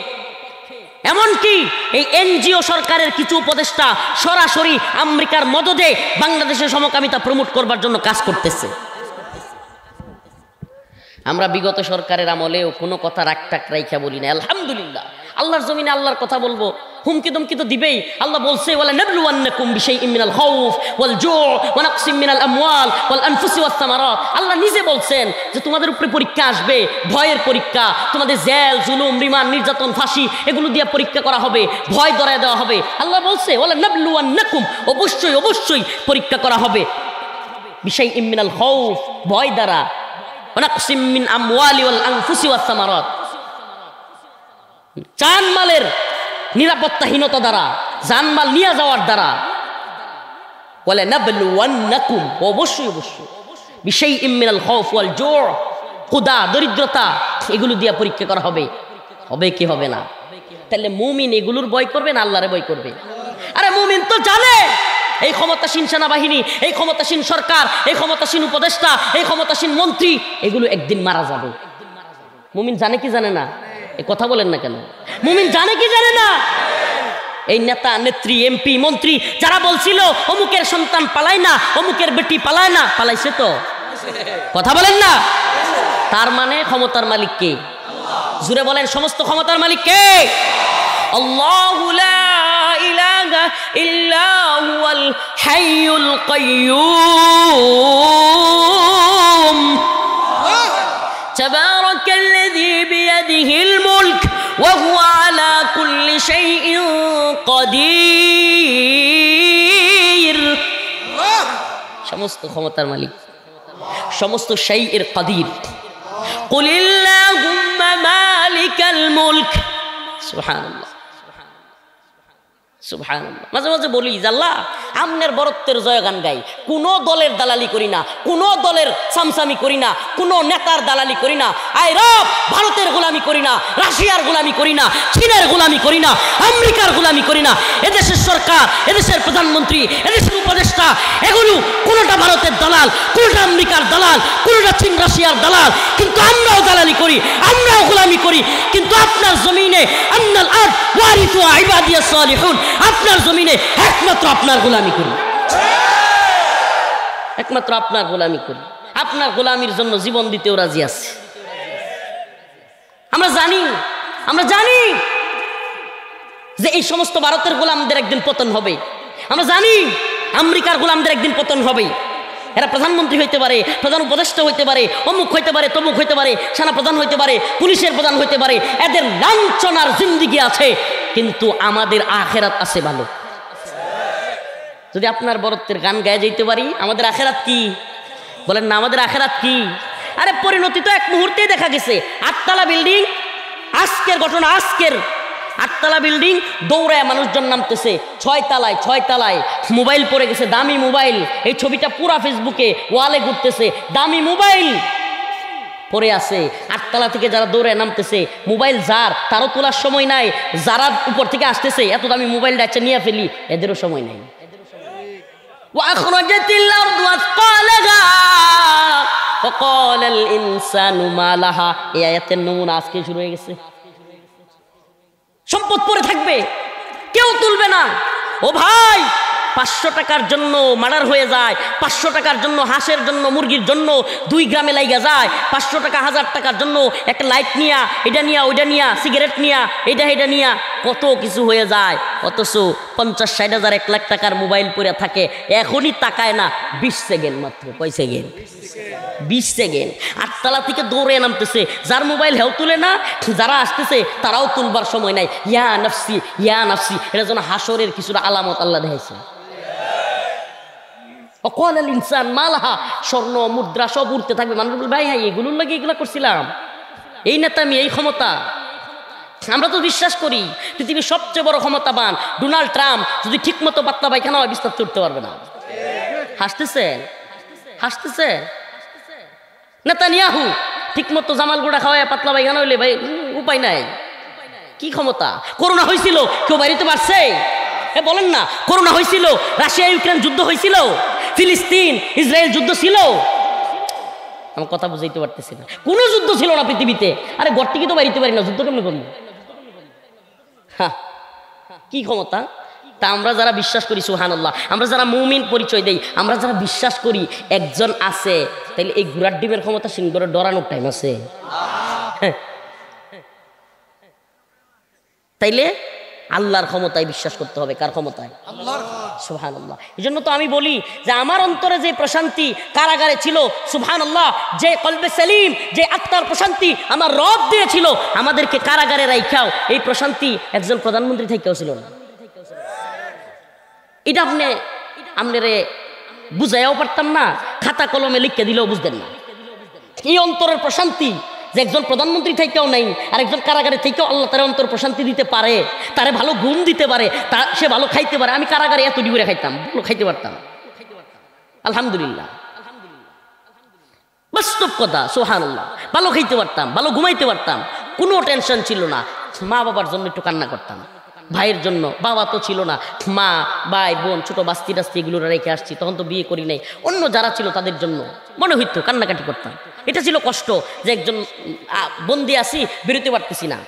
এমনকি এই NGO সরকারের কিছু উপদেষ্টা সরাসরি আমেরিকার মদদে বাংলাদেশের সমকামিতা প্রমোট করবার জন্য কাজ করতেছে। আমরা বিগত সরকারের আমলেও কোনো কথা রাখটাক রাইখা বলি না, আলহামদুলিল্লাহ। আল্লাহর জমিনে আল্লাহর কথা বলবো, হুমকি দুমকি তো দিবেই। আল্লাহ বলছে, ওয়ালা নাবলুওয়ান্নাকুম বিশাইইম মিনাল খাউফ ওয়াল জু' ওয়া নাকসিম মিনাল আমওয়াল ওয়াল আনফুসি ওয়াস সামারাত। আল্লাহ নিজে বলছেন যে তোমাদের উপরে পরীক্ষা আসবে, ভয়ের পরীক্ষা, তোমাদের জেল, জুলুম, রিমান্ড, নির্যাতন, ফাঁসি এগুলো দিয়ে পরীক্ষা করা হবে, ভয় ধরায় দেওয়া হবে। আল্লাহ বলছে, ওয়ালা নাবলুওয়ান্নাকুম, অবশ্যই অবশ্যই পরীক্ষা করা হবে, বিশাইইম মিনাল খাউফ, ভয় দ্বারা, ওয়া নাকসিম মিন আমওয়ালি ওয়াল আনফুসি ওয়াস সামারাত, জানমালের নিরাপত্তাহীনতা দ্বারা, জানমাল নিয়ে যাওয়ার দ্বারা। বলে নাবলুওয়ান্নাকুম, অবশ্যই অবশ্যই, বিশাইইম মিনাল খাউফ ওয়াল জু', ক্ষুধা, দরিদ্রতা, এগুলো দিয়ে পরীক্ষা করা হবে। হবে কি হবে না? তাহলে মুমিন এগুলোর ভয় করবে না আল্লাহরে ভয় করবে? আরে মুমিন তো জানে এই ক্ষমতাসীন সেনাবাহিনী, এই ক্ষমতাসীন সরকার, এই ক্ষমতাসীন উপদেষ্টা, এই ক্ষমতাসীন মন্ত্রী, এগুলো একদিন মারা যাবে। মুমিন জানে কি জানে না? এই কথা বলেন না কেন? মুমিন জানে কি জানে না? এই নেতা নেত্রী এমপি মন্ত্রী যারা বলছিল অমুকের সন্তান পালায় না, অমুকের বেটি পালায় না, পালাইছে তো? কথা বলেন না? তার মানে ক্ষমতার মালিক কে? জুড়ে বলেন, সমস্ত ক্ষমতার মালিক কে? আল্লাহু লা ইলাহা ইল্লা হুয়াল হাইয়ুল কাইয়্যুম তাবারাকাল্লাযী বিয়াদিহিল মুলক ওয়া হুয়া আলা কুল্লি শাইইন কাদির। সমস্ত ক্ষমতার মালিক, সমস্ত শাইইর কাদির। কুলিল্লাহুম্মা মালিকাল মুলক। সুবহানাল্লাহ, সুবহানাল্লাহ। মাঝে মাঝে বলি যে আল্লাহ আমনের বরত্বের জয়গান গাই, কোন দলের দালালি করি না, কোন দলের সামসামি করি না, কোন নেতার দালালি করি না। আয় রব, ভারতের গোলামি করি না, রাশিয়ার গোলামি করি না, চীনের গোলামি করি না, আমেরিকার গোলামি করি না। এদেশের সরকার, এদেশের প্রধানমন্ত্রী, এদেশের উপদেষ্টা, এগুলো কোনটা ভারতের দালাল, কোনটা আমেরিকার দালাল, কোনটা চীন রাশিয়ার দালাল। কিন্তু আমরাও দালালি করি, আমরাও গোলামি করি। কিন্তু আপনার জমিনে আন্নাল আরদ ওয়ারিসুহা ইবাদিয়াস সালিহুন, আপনার জমিনে একমাত্র আপনার গোলামি করি, একমাত্র আপনার গোলামি করি। আপনার গোলামির জন্য জীবন দিতেও রাজি আছে। আমরা জানি, আমরা জানি যে এই সমস্ত ভারতের গোলামদের একদিন পতন হবে। আমরা জানি আমেরিকার গোলামদের একদিন পতন হবে। এরা প্রধানমন্ত্রী হইতে পারে, প্রধান উপদেষ্টা হইতে পারে, অমুক হইতে পারে, তমুক হইতে পারে, সেনা প্রধান হইতে পারে, পুলিশের প্রধান হইতে পারে। এদের লাঞ্ছনার জিন্দেগি আছে, কিন্তু আমাদের আখেরাত আছে ভালো। যদি আপনার বরত্বের গান গায়ে যাইতে পারি, আমাদের আখেরাত কি? বলেন না, আমাদের আখেরাত কি? আরে পরিণতি তো এক মুহূর্তেই দেখা গেছে। 8 তলা বিল্ডিং, আজকের ঘটনা, আজকের 8 তলা বিল্ডিং, দৌড়ায় মানুষজন নামতেছে 6 তলায়, 6 তলায় মোবাইল পড়ে গেছে, দামি মোবাইল। এই ছবিটা পুরা ফেসবুকে ওয়ালে ঘুরতেছে, দামি মোবাইল পড়ে আছে। 8 তলা থেকে যারা দৌড়ায় নামতেছে, মোবাইল যার, তারও তোলার সময় নাই। যারা উপর থেকে আসতেছে, এত দামি মোবাইলটা আচ্ছা নিয়ে ফেলি, এদেরও সময় নাই। ওয়াখরাজাতিল আরদু আসকালাহা ওয়াকালাল ইনসানু মা লাহা। এই আয়াতের নমুনা আজকে শুরু হয়ে গেছে। সম্পদ পড়ে থাকবে, কেউ তুলবে না। ও ভাই, 500 টাকার জন্য মার্ডার হয়ে যায়, 500 টাকার জন্য হাঁসের জন্য, মুরগির জন্য 2 গ্রামে লাইগা যায়। 500 টাকা, 1000 টাকার জন্য একটা লাইট নিয়া, এটা নিয়া, ওইটা নিয়া, সিগারেট নিয়া, এটা নিয়া কত কিছু হয়ে যায়। অথচ 50-60 হাজার, 1 লাখ টাকার মোবাইল পরে থাকে, এখনই তাকায় না। 20 সেকেন্ড মাত্র। কয় সেকেন্ড? 20 সেকেন্ড। 8 তলা থেকে দৌড়ে নামতেছে, যার মোবাইল হেও তুলে না, যারা আসতেছে তারাও তুলবার সময় নাই। ইয়া নাফসি, ইয়া নাফসি। এটা যেন হাসরের কিছুটা আলামত আল্লাহ দেখাইছে। ওয়াকালাল ইনসান মা লাহা। স্বর্ণ মুদ্রা সব উঠতে থাকবে। মানুষ বলবে ভাই, এগুলোর লাগে এগুলা করছিলাম, এই নেতামি, এই ক্ষমতা। আমরা তো বিশ্বাস করি পৃথিবীর সবচেয়ে বড় ক্ষমতাবান ডোনাল্ড ট্রাম্প যদি ঠিক মতো পাতলা পায়খানা হয়, বিস্তার চড়তে পারবে না। হাসতেছে, হাসতেছে। নেতানিয়াহু ঠিক মতো জামাল গুড়া খাওয়ায় পাতলা পায়খানা হইলে ভাই উপায় নাই। কি ক্ষমতা? করোনা হয়েছিল, কেউ বাড়িতে পারছে? বলেন না, করোনা হয়েছিল, রাশিয়া ইউক্রেন যুদ্ধ হয়েছিল, ফিলিস্তিন ইসরায়েল যুদ্ধ ছিল। আমার কথা বুঝাইতে পারতেছি না। কোনো যুদ্ধ ছিল না পৃথিবীতে। আরে ঘর থেকে তো বাড়িতে পারি না, যুদ্ধ কেমন করবো? হ্যাঁ, কি ক্ষমতা? তা আমরা যারা বিশ্বাস করি, সুবহানাল্লাহ, আমরা যারা মুমিন পরিচয় দেই, আমরা যারা বিশ্বাস করি একজন আছে, তাইলে এই ঘোড়ার ডিমের ক্ষমতা সিংহরে ডরানোর টাইম আছে? তাইলে আল্লাহর ক্ষমতায় বিশ্বাস করতে হবে। কার ক্ষমতায়? আল্লাহর। সুবহানাল্লাহ। এই জন্য তো আমি বলি যে আমার অন্তরে যে প্রশান্তি কারাগারে ছিল, সুবহানাল্লাহ, যে কলবে সেলিম, যে আত্মার প্রশান্তি আমার রব দিয়েছিল, আমাদেরকে কারাগারে রাইখাও এই প্রশান্তি একজন প্রধানমন্ত্রী থেকেও ছিল না। এটা আপনারে বুঝাইও পারতাম না, খাতা কলমে লিখে দিলেও বুঝতেন না। এই অন্তরের প্রশান্তি যে একজন প্রধানমন্ত্রী থেকেও নাই, আর একজন কারাগারে থেকেও আল্লাহ তার অন্তর প্রশান্তি দিতে পারে, তারে ভালো ঘুম দিতে পারে, সে ভালো খাইতে পারে। আমি কারাগারে এত ডিগুরে খাইতাম, ভালো খাইতে পারতাম, আলহামদুলিল্লাহ, বাস্তব কথা, সুবহানাল্লাহ। ভালো খাইতে পারতাম, ভালো ঘুমাইতে পারতাম, কোনো টেনশন ছিল না। মা বাবার জন্য একটু কান্না করতাম, ভাইয়ের জন্য, বাবা তো ছিল না, মা, ভাই, বোন, ছোট বাস্তি টাস্তি এগুলো রেখে আসছি, তখন তো বিয়ে করি নাই। অন্য যারা ছিল তাদের জন্য মনে হইতো, কান্নাকাটি করতাম। এটা ছিল কষ্ট যে একজন বন্দি আছি, বেরোতে পারতেছি না।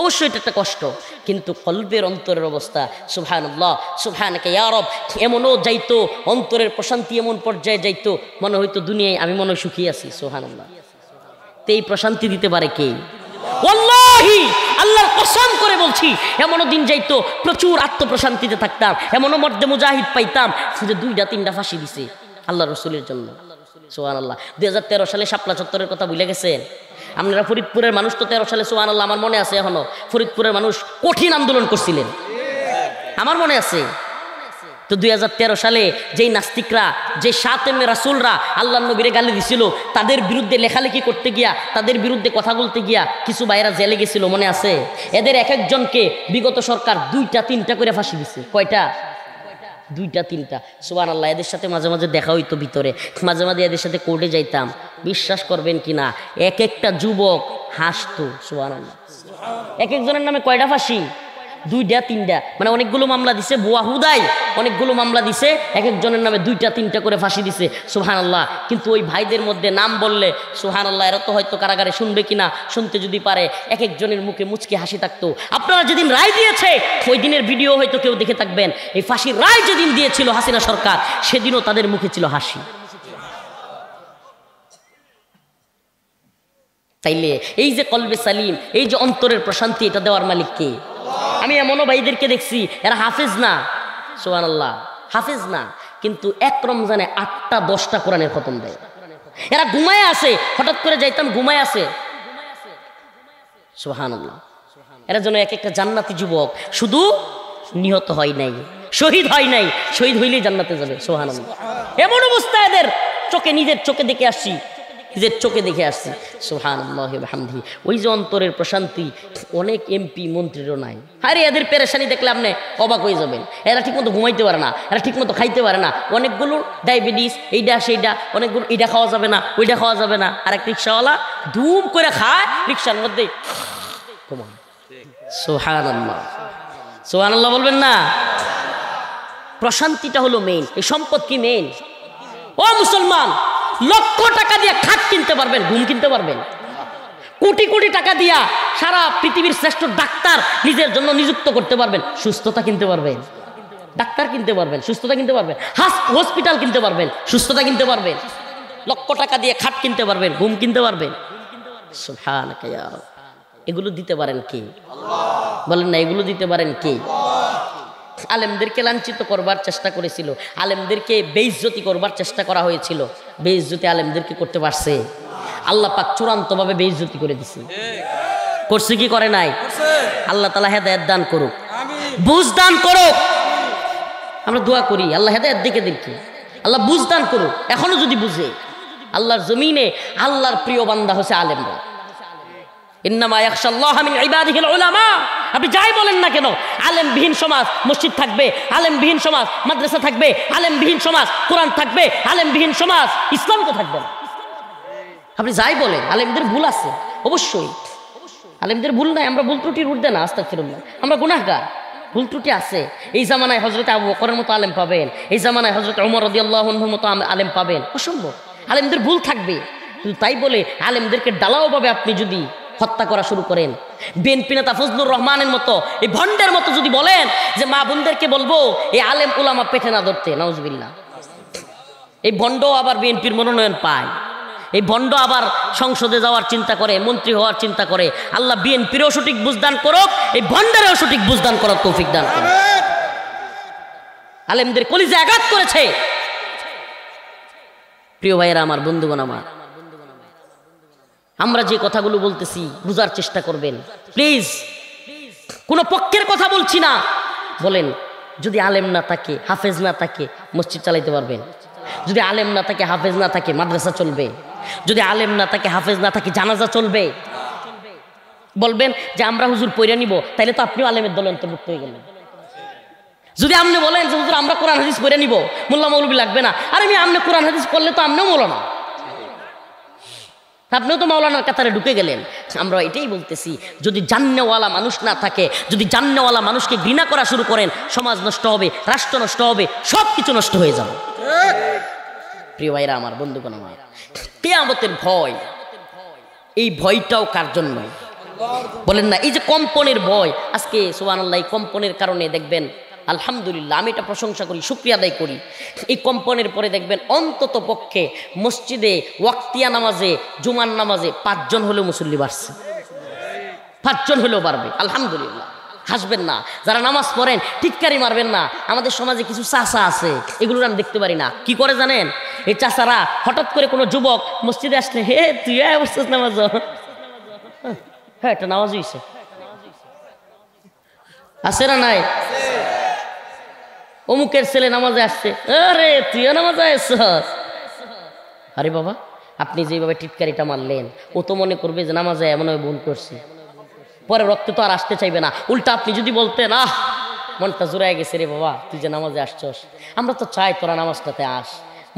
অবশ্যই এটা একটা কষ্ট, কিন্তু কলবের অন্তরের অবস্থা সুবহানাল্লাহ সুবহানাকা ইয়া রব, এমনও যাইতো অন্তরের প্রশান্তি এমন পর্যায়ে যাইতো মনে হইতো দুনিয়ায় আমি মনে হয় সুখী আছি। সুবহানাল্লাহ। তো এই প্রশান্তি দিতে পারে কে? ওয়াল্লাহি আল্লাহর কসম করে বলছি, এমনও দিন যাইতো প্রচুর আত্মপ্রশান্তিতে থাকতাম, এমনও মর্দে মুজাহিদ পাইতাম যে 2-3টা ফাঁসি দিছে আল্লাহ রসুলের জন্য। সুবহানাল্লাহ। 2013 সালে শাপলা চত্বরের কথা ভুলে গেছেন আপনারা? ফরিদপুরের মানুষ তো 13 সালে, সুবহানাল্লাহ, আমার মনে আছে এখনো, ফরিদপুরের মানুষ কঠিন আন্দোলন করছিলেন, আমার মনে আছে। তো 2013 সালে যেই নাস্তিকরা, যে শাতেমে রাসূলরা আল্লাহর নবীরে গালি দিছিল, তাদের বিরুদ্ধে লেখালেখি করতে গিয়া, তাদের বিরুদ্ধে কথা বলতে গিয়া কিছু ভাইরা জেলে গেছিল, মনে আছে? এদের এক একজনকে বিগত সরকার 2-3টা করে ফাঁসি দিছে। কয়টা? 2-3টা। সুবহানাল্লাহ। এদের সাথে মাঝে মাঝে দেখা হইতো ভিতরে, মাঝে মাঝে এদের সাথে কোর্টে যাইতাম। বিশ্বাস করবেন কিনা, এক একটা যুবক হাসতো। সুবহানাল্লাহ। এক একজনের নামে কয়টা ফাঁসি? 2-3টা, মানে অনেকগুলো মামলা দিছে, বুয়া হুদাই অনেকগুলো মামলা দিছে, এক একজনের নামে 2-3টা করে ফাঁসি দিছে। সুবহানাল্লাহ। কিন্তু ওই ভাইদের মধ্যে নাম বললে সুবহানাল্লাহ, এরা তো হয়তো কারাগারে শুনবে কিনা, শুনতে যদি পারে এক একজনের মুখে মুচকি হাসি থাকতো। আপনারা যেদিন রায় দিয়েছে ওই দিনের ভিডিও হয়তো কেউ দেখে থাকবেন, এই ফাঁসির রায় যেদিন দিয়েছিল হাসিনা সরকার, সেদিনও তাদের মুখে ছিল হাসি। তাইলে এই যে কলবে সালিম, এই যে অন্তরের প্রশান্তি, এটা দেওয়ার মালিক কে? আমি এমনও ভাইদেরকে দেখছি এরা হাফেজ না, সুবহানাল্লাহ, হাফেজ না, কিন্তু এক রমজানে 8টা-10টা কোরআনের খতম দেয়। এরা ঘুমায় আসে, হঠাৎ করে যাইতাম ঘুমায় আসে, সুবহানাল্লাহ। এরা যেন এক একটা জান্নাতি যুবক, শুধু নিহত হয় নাই, শহীদ হয় নাই, শহীদ হইলেই জান্নাতে যাবে। সুবহানাল্লাহ। এমন অবস্থা এদের চোখে, নিজের চোখে দেখে আসছি, নিজের চোখে দেখে আসছি। সুবহানাল্লাহি ওয়া বিহামদিহি। ওই যে অন্তরের প্রশান্তি অনেক এমপি মন্ত্রীরও নাই। আরে এদের পেরেশানি দেখলে আপনি অবাক হয়ে যাবেন। এরা ঠিকমতো ঘুমাইতে পারে না, এরা ঠিকমতো খাইতে পারে না, অনেকগুলো ডায়াবেটিস, এইটা সেইটা, অনেকগুলো এইটা খাওয়া যাবে না, ওইটা খাওয়া যাবে না। আর এক রিক্সাওয়ালা ধুম করে খায় রিক্সার মধ্যে ঘুমান। সুবহানাল্লাহ, সুবহানাল্লাহ বলবেন না? প্রশান্তিটা হলো মেইন। এই সম্পদ কি মেইন? ও মুসলমান, লক্ষ টাকা দিয়ে খাট কিনতে পারবেন, ঘুম কিনতে পারবেন। কোটি কোটি টাকা দিয়া সারা পৃথিবীর শ্রেষ্ঠ ডাক্তার নিজের জন্য নিযুক্ত করতে পারবেন, সুস্থতা কিনতে পারবেন। ডাক্তার কিনতে পারবেন, সুস্থতা কিনতে পারবেন। হসপিটাল কিনতে পারবেন, সুস্থতা কিনতে পারবেন। লক্ষ টাকা দিয়ে খাট কিনতে পারবেন, ঘুম কিনতে পারবেন। সুবহানাকা ইয়া রব। এগুলো দিতে পারেন কে? বলেন না, এগুলো দিতে পারেন কে? আলেমদেরকে লাঞ্ছিত করবার চেষ্টা করেছিল, আলেমদেরকে বেইজ্জতি করবার চেষ্টা করা হয়েছিল। বেইজ্জতি আলেমদেরকে করতে পারছে? আল্লাহ পাক চূড়ান্তভাবে বেইজ্জতি করে দিছে। করছে কি করে নাই? আল্লাহ তাআলা হেদায়েত দান করুক, বুঝ দান করুক। আমরা দোয়া করি আল্লাহ হেদায়েত দিকে দেখি, আল্লাহ বুঝ দান করুক। এখনো যদি বুঝে, আল্লাহর জমিনে আল্লাহর প্রিয় বান্দা হচ্ছে আলেমরা। ইন্নামা ইয়াখশাল্লাহা মিন ইবাদিহিল উলামা। আপনি যাই বলেন না কেন, আলেমবিহীন সমাজ মসজিদ থাকবে, আলেমবিহীন সমাজ মাদ্রাসা থাকবে, আলেমবিহীন সমাজ কোরআন থাকবে, আলেমবিহীন সমাজ ইসলাম তো থাকবে না। আপনি যাই বলেন, আলেমদের ভুল আছে অবশ্যই, আলেমদের ভুল নাই, আমরা ভুল ত্রুটির ঊর্ধ্বে না, আস্তাগফিরুল্লাহ, আমরা গুনাহগার, ভুল ত্রুটি আছে। এই জামানায় হযরত আবু বকরের মতো আলেম পাবেন, এই জামানায় হযরত ওমর রাদিয়াল্লাহু আনহুর মতো আলেম পাবেন? অসম্ভব। আলেমদের ভুল থাকবে, কিন্তু তাই বলে আলেমদেরকে ডালাওভাবে আপনি যদি হত্যা করা শুরু করেন, বিএনপি নেতা ফজলুর রহমানের মতো এই ভণ্ডের মতো যদি বলেন যে মা বোনদেরকে বলবো এই আলেম উলামা পেটে না ধরতে, নাউজুবিল্লাহ। এই ভণ্ড আবার বিএনপির মনোনয়ন পায়, এই ভণ্ড আবার সংসদে যাওয়ার চিন্তা করে, মন্ত্রী হওয়ার চিন্তা করে। আল্লাহ বিএনপিরও সঠিক বুঝদান করুক, এই ভণ্ডেরও সঠিক বুঝদান করার তৌফিক দান করুক। আলেমদের কলিজে আঘাত করেছে। প্রিয় ভাইয়েরা আমার, বন্ধুগণ আমার, আমরা যে কথাগুলো বলতেছি বুঝার চেষ্টা করবেন প্লিজ। কোনো পক্ষের কথা বলছি না। বলেন, যদি আলেম না থাকে, হাফেজ না থাকে, মসজিদ চালাইতে পারবেন? যদি আলেম না থাকে, হাফেজ না থাকে, মাদ্রাসা চলবে? যদি আলেম না থাকে, হাফেজ না থাকে, জানাজা চলবে? বলবেন যে আমরা হুজুর পয়রা নিব, তাইলে তো আপনিও আলেমের দলে অন্তর্ভুক্ত হয়ে গেলেন। যদি আপনি বলেন যে হুজুর আমরা কোরআন হাদিস পয়রা নিব, মোল্লা মৌলবী লাগবে না, আর আমি আপনি কোরআন হাদিস পড়লে তো আপনিও মৌলানা, আপনিও তো মাওলানার কাতারে ঢুকে গেলেন। আমরা এটাই বলতেছি, যদি জান্নেওয়ালা মানুষ না থাকে, যদি জান্নেওয়ালা মানুষকে ঘৃণা করা শুরু করেন, সমাজ নষ্ট হবে, রাষ্ট্র নষ্ট হবে, সব কিছু নষ্ট হয়ে যাবে। প্রিয় ভাইরা আমার, বন্ধুগণ আমার, কিয়ামতের ভয়, এই ভয়টাও কার জন্য? বলেন না? এই যে কম্পনের ভয়, আজকে সুবহানাল্লাহ, এই কম্পনের কারণে দেখবেন আলহামদুলিল্লাহ, আমি এটা প্রশংসা করি, শুকরিয়া আদায় করি, এই কম্পনের পরে দেখবেন অন্তত পক্ষে মসজিদে ওয়াক্তিয়া নামাজে, জুমার নামাজে 5 জন হলেও মুসল্লি বাড়ছে, 5 জন হলেও বাড়বে, আলহামদুলিল্লাহ। হাসবেন না, যারা নামাজ পড়েন টিটকারি মারবেন না। আমাদের সমাজে কিছু চাচা আছে, এগুলোর আমি দেখতে পারি না, কি করে জানেন? এই চাচারা হঠাৎ করে কোনো যুবক মসজিদে আসলে, হে তুই বসছিস নামাজ, হ্যাঁ এটা নামাজ হইছে, আছে না নাই? অমুকের ছেলে নামাজে আসছে, আরে তুইও নামাজে আসছস। আরে বাবা, আপনি যেভাবে টিটকারিটা মারলেন, ও তো মনে করবে যে নামাজে এমন ভুল করছে, পরে রক্তে তো আর আসতে চাইবে না। উল্টা আপনি যদি বলতেন, আহ মনটা জোড়ায় গেছে রে বাবা, তুই যে নামাজে আসছস, আমরা তো চাই তোরা নামাজটাতে আস,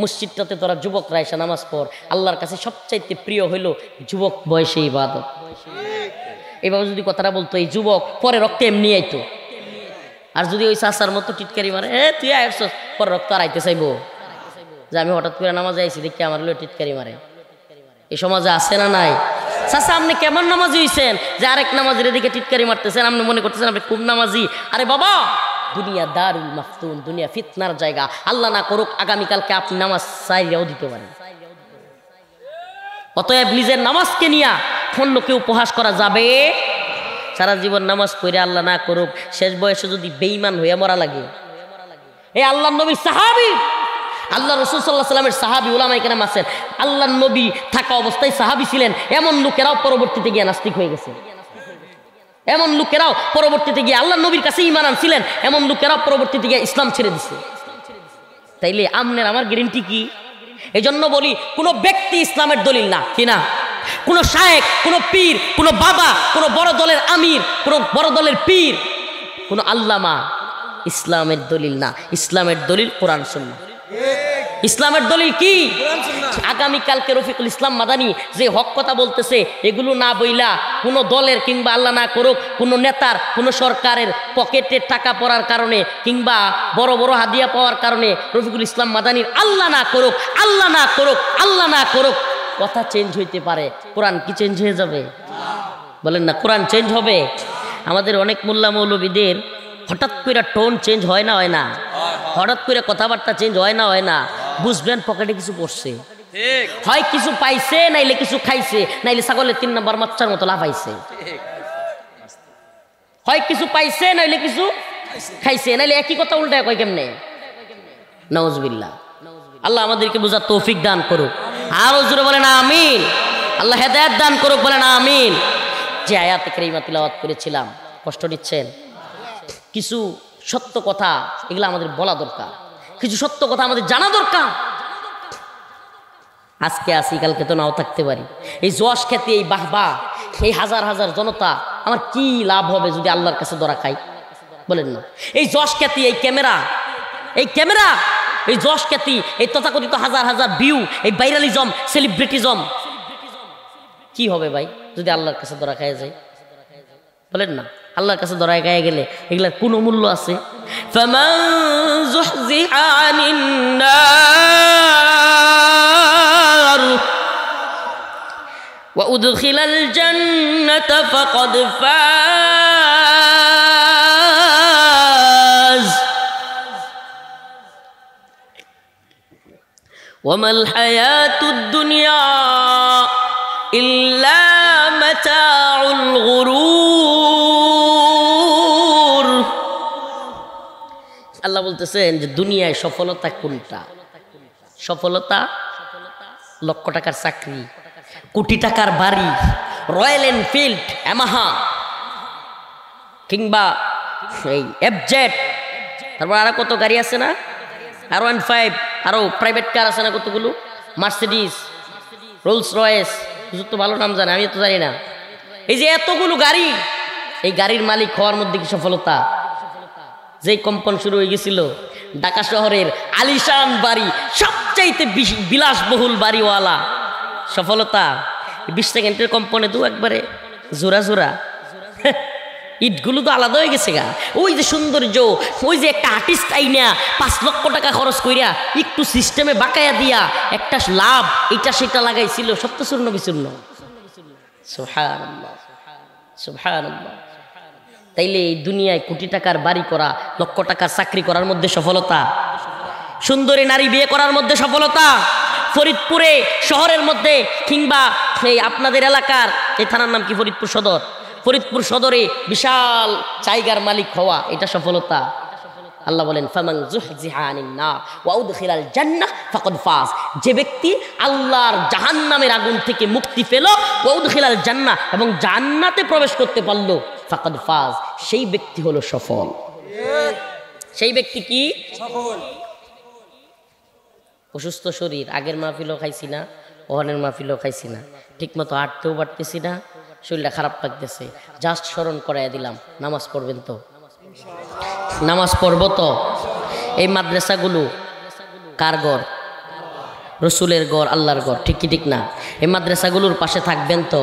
মসজিদটাতে তোরা যুবকরা এসে নামাজ পড়। আল্লাহর কাছে সবচাইতে প্রিয় হইল যুবক বয়সে ইবাদত। এইভাবে যদি কথাটা বলতো, এই যুবক পরে রক্তে এমনি আইতো। আর যদি ওই চাচার মতো টিটকারি মারে, তুই আসছস, পরে রক্ত আর আইতে চাইবো, যে আমি হঠাৎ করে নামাজে আইছি দেখি আমার হলো টিটকারি মারে। এই সমাজে আছে না নাই? চাচা আপনি কেমন নামাজি হইছেন যে আরেক নামাজের এদিকে টিটকারি মারতেছেন, আপনি মনে করতেছেন আপনি খুব নামাজি? আরে বাবা, দুনিয়া দারুল মাফতুন, দুনিয়া ফিতনার জায়গা। আল্লাহ না করুক আগামীকালকে আপনি নামাজ চাইলেও দিতে পারেন। অতএব নিজের নামাজকে নিয়ে অন্যকে উপহাস করা যাবে? সারা জীবন নামাজ পড়ে আল্লাহ না করুক শেষ বয়সে যদি বেঈমান হয়ে মরা লাগে। এই আল্লাহ নবী সাহাবী, আল্লাহ রাসূল সাল্লাল্লাহু আলাইহি ওয়াসাল্লামের সাহাবী উলামায়ে কেরাম আছেন, আল্লাহ নবী থাকা অবস্থায় সাহাবী ছিলেন, এমন লোকেরাও পরবর্তীতে গিয়ে নাস্তিক হয়ে গেছে। এমন লোকেরাও পরবর্তীতে গিয়ে আল্লাহ নবীর কাছে ঈমান আনছিলেন, এমন লোকেরাও পরবর্তীতে গিয়ে ইসলাম ছেড়ে দিছে। তাইলে আমনের আমার গ্যারান্টি কি? এই জন্য বলি, কোনো ব্যক্তি ইসলামের দলিল না, কি না? কোনো শায়েখ, কোনো পীর, কোনো বাবা, কোনো বড় দলের আমির, কোনো বড় দলের পীর, কোনো আল্লামা ইসলামের দলিল না। ইসলামের দলিল কোরআন সুন্নাহ। ইসলামের দলিল কি? আগামীকালকে রফিকুল ইসলাম মাদানী যে হক কথা বলতেছে, এগুলো না বইলা কোনো দলের কিংবা আল্লাহ না করুক কোনো নেতার, কোনো সরকারের পকেটে টাকা পড়ার কারণে কিংবা বড় বড় হাদিয়া পাওয়ার কারণে রফিকুল ইসলাম মাদানীর আল্লাহ না করুক, আল্লাহ না করুক, আল্লাহ না করুক কথা চেঞ্জ হইতে পারে। কোরআন কি চেঞ্জ হয়ে যাবে? বলেন না, কোরআন চেঞ্জ হবে? আমাদের অনেক মোল্লা মৌলবীদের হঠাৎ করে টোন চেঞ্জ হয় না, হয় না? হঠাৎ করে কথাবার্তা চেঞ্জ হয় না, হয় না? বুঝবেন পকেটে কিছু পড়ছে, হয় কিছু পাইছে, নাইলে কিছু খাইছে, নাইলে ছাগলের 3 নম্বর বাচ্চার মতো লাফাইছে। হয় কিছু পাইছে, নাইলে কিছু খাইছে, নাইলে একই কথা উল্টায় কয় কেমনে? নাউজুবিল্লাহ। আল্লাহ আমাদেরকে বোঝার তৌফিক দান করুক। আরো জোরে বলেন আমিন। আল্লাহ হেদায়েত দান করুক, বলেন আমিন। যে আয়াতে কারিমা তিলাওয়াত করেছিলাম, কষ্ট নিচ্ছেন? কিছু সত্য কথা এগুলো আমাদের বলা দরকার, কিছু সত্য কথা আমাদের জানা দরকার। আজকে আসি, কালকে তো নাও থাকতে পারি। এই যশ খ্যাতি, এই বাহবা, এই হাজার হাজার জনতা, আমার কি লাভ হবে যদি আল্লাহর কাছে ধরা খাই? বলেন না। এই যশ খ্যাতি, এই ক্যামেরা, এই ক্যামেরা, এই যশ খ্যাতি, এই তথাকথিত হাজার হাজার ভিউ, এই ভাইরালিজম, সেলিব্রিটিজম, কি হবে ভাই যদি আল্লাহর কাছে ধরা খায় যায়? বলেন না। আল্লাহর কাছে ধরায় গায়ে গেলে এগুলার কোনো মূল্য আছে? ফামান যুহজিহা আনিন নার ওয়া উদখিলাল জান্নাতা ফাকাদ ফাজ ওয়া মাল হায়াতুদ দুনিয়া ইল্লা মাতাউল গুরুর। আল্লাহ বলতেছেন যে দুনিয়ায় সফলতা কোনটা? সফলতা লক্ষ টাকার চাকরি, কোটি টাকার বাড়ি, রয়্যাল এনফিল্ড, ইয়ামাহা কিংবা এই এফজেড, তারপর আরো কত গাড়ি আছে না, R15, আরো প্রাইভেট কার আছে না কতগুলো, মার্সিডিজ, রোলস রয়েস, তো ভালো নাম জানে, আমি তো জানি না। এই যে এতগুলো গাড়ি, এই গাড়ির মালিক হওয়ার মধ্যে কি সফলতা? যেই কম্পন শুরু হয়ে গেছিল ঢাকা শহরের আলিশান বাড়ি, সবচাইতে বিলাসবহুল বাড়িওয়ালা, সফলতা 20 সেকেন্ডের কম্পনে তো একবারে জোড়া জোড়া ইটগুলো তো আলাদা হয়ে গেছে গা। ওই যে সৌন্দর্য, ওই যে একটা আর্টিস্ট আইনা 5 লক্ষ টাকা খরচ কইরা একটু সিস্টেমে বাঁকায়া দিয়া একটা লাভ এটা সেটা লাগাইছিল, সব তো চূর্ণ বিচূর্ণ। সুবহানাল্লাহ, সুবহানাল্লাহ। তাইলে এই দুনিয়ায় কোটি টাকার বাড়ি করা, লক্ষ টাকার চাকরি করার মধ্যে সফলতা, সুন্দরী নারী বিয়ে করার মধ্যে সফলতা, ফরিদপুরে শহরের মধ্যে কিংবা এই আপনাদের এলাকার এই থানার নাম কি, ফরিদপুর সদর, ফরিদপুর সদরে বিশাল জায়গার মালিক হওয়া, এটা সফলতা। আল্লাহ বলেন ফামান যুহজিহা আনিন নার ওয়া উদখিলাল জান্নাহ ফাকাদ ফাজ, যে ব্যক্তি আল্লাহর জাহান্নামের আগুন থেকে মুক্তি পেল, ওয়া উদখিলাল জান্নাহ, এবং জান্নাতে প্রবেশ করতে পারলো, ফাকাদ ফাজ, সেই ব্যক্তি হলো সফল। সেই ব্যক্তি কি সফল। অসুস্থ শরীর, আগের মাহফিলও খাইছি না, ওহানের মাহফিলও খাইছি না, ঠিক মতো হাঁটতেও পারতেছি না, শরীরটা খারাপ লাগতেছে, জাস্ট স্মরণ করাইয়া দিলাম নামাজ পড়বেন তো, নামাজ পড়ব তো। এই মাদ্রাসাগুলো কার ঘর? রসুলের ঘর, আল্লাহর ঘর, ঠিক কি ঠিক না? এই মাদ্রাসাগুলোর পাশে থাকবেন তো।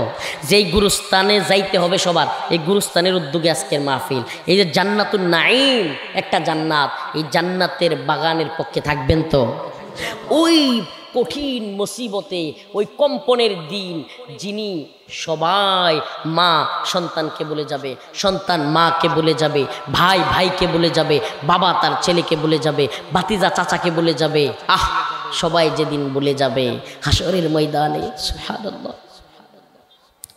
যেই গুরুস্থানে যাইতে হবে সবার, এই গুরুস্থানের উদ্যোগে আজকের মাহফিল। এই যে জান্নাতুন নাঈম, একটা জান্নাত, এই জান্নাতের বাগানের পক্ষে থাকবেন তো। ওই কঠিন মুসিবতে, ওই কম্পনের দিন, যিনি সবাই মা সন্তানকে বলে যাবে, সন্তান মাকে বলে যাবে, ভাই ভাইকে বলে যাবে, বাবা তার ছেলেকে বলে যাবে, ভাতিজা চাচাকে বলে যাবে, সবাই যেদিন বলে যাবে হাশরের ময়দানে, সুবহানাল্লাহ,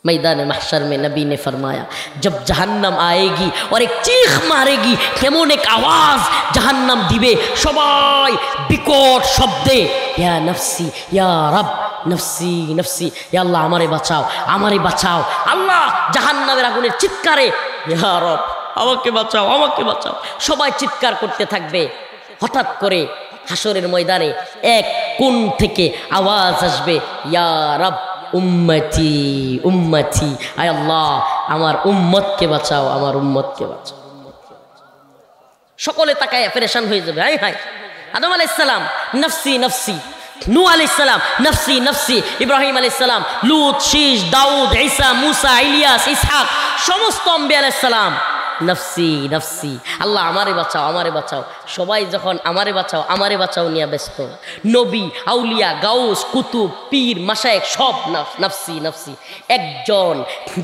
मैदान महशर में नबी ने फरमाया जब जहन्नम आएगी और एक चीख मारेगी, केमन एक आवाज जहन्नम दिबे, सबाई बिकट शब्दे, या नफ्सी या रब नफ्सी नफ्सी, या अल्लाह हमारे बचाओ। अल्लाह जहन्नामेर आগুনের চিৎকারে ইয়া রব আমাকে বাঁচাও। সবাই চিৎকার করতে থাকবে। হঠাৎ করে হাশরের ময়দানে এক কোণ থেকে আওয়াজ আসবে, ইয়া রব উম্মতি উম্মতি, আয় আল্লাহ আমার উম্মতকে বাঁচাও। সকলে তাকায় পেরেশান হয়ে যাবে। হায় আদম আলাইহিস সালাম নফসি নফসি, নূহ আলাইহিস সালাম নফসি নফসি, ইব্রাহিম আলাইহিস সালাম, লূত, শীশ, দাউদ, ঈসা, মুসা, ইলিয়াস, ইসহাক, সমস্ত আম্বিয়া আলাইহিস সালাম নফসি নফসি, আল্লাহ আমারে বাঁচাও। সবাই যখন আমারে বাঁচাও নিয়ে ব্যস্ত, নবী, আউলিয়া, গাউস, কুতুব, পীর, মাশায়েখ সব নফসি নফসি। একজন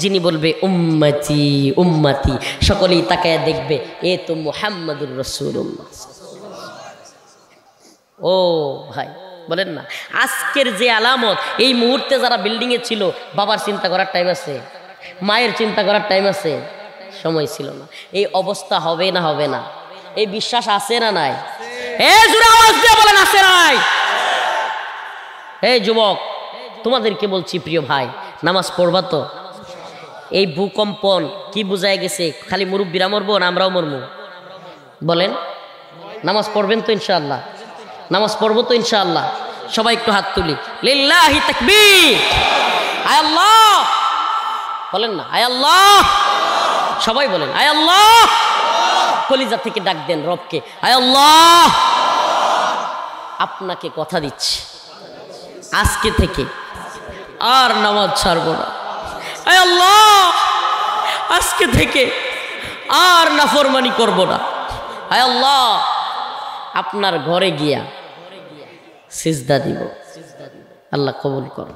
যিনি বলবে উম্মতি উম্মতি, সকলেই তাকায় দেখবে এ তো মুহাম্মাদুর রাসূলুল্লাহ। ও ভাই বলেন না, আজকের যে আলামত, এই মুহূর্তে যারা বিল্ডিংয়ে ছিল, বাবার চিন্তা করার টাইম আছে, মায়ের চিন্তা করার টাইম আছে, সময় ছিল না। এই অবস্থা হবে না? এই বিশ্বাস আছে না নাই? জোরে আওয়াজ দিয়ে বলেন আছে না নাই? এই যুবক তোমাদেরকে বলছি, প্রিয় ভাই, নামাজ পড়বা তো। এই ভূকম্পন কি বুঝায় গেছে? খালি মুরব্বীরা মরবো না আমরাও মরবো? বলেন, নামাজ পড়বেন তো ইনশাআল্লাহ? নামাজ পড়বো তো ইনশাআল্লাহ? সবাই একটু হাত তুলি, লিল্লাহি তাকবীর, আয় আল্লাহ বলেন না, আয় আল্লাহ, সবাই বলেন আয় আল্লাহ। কলিজা থেকে ডাক দেন রবকে, আয় আল্লাহ আপনাকে কথা দিচ্ছি, আজকে থেকে আর নামাজ ছাড়বো না। আয় আল্লাহ আজকে থেকে আর নাফরমানি করব না। আয় আল্লাহ আপনার ঘরে গিয়া সিজদা দিব। আল্লাহ কবুল করো।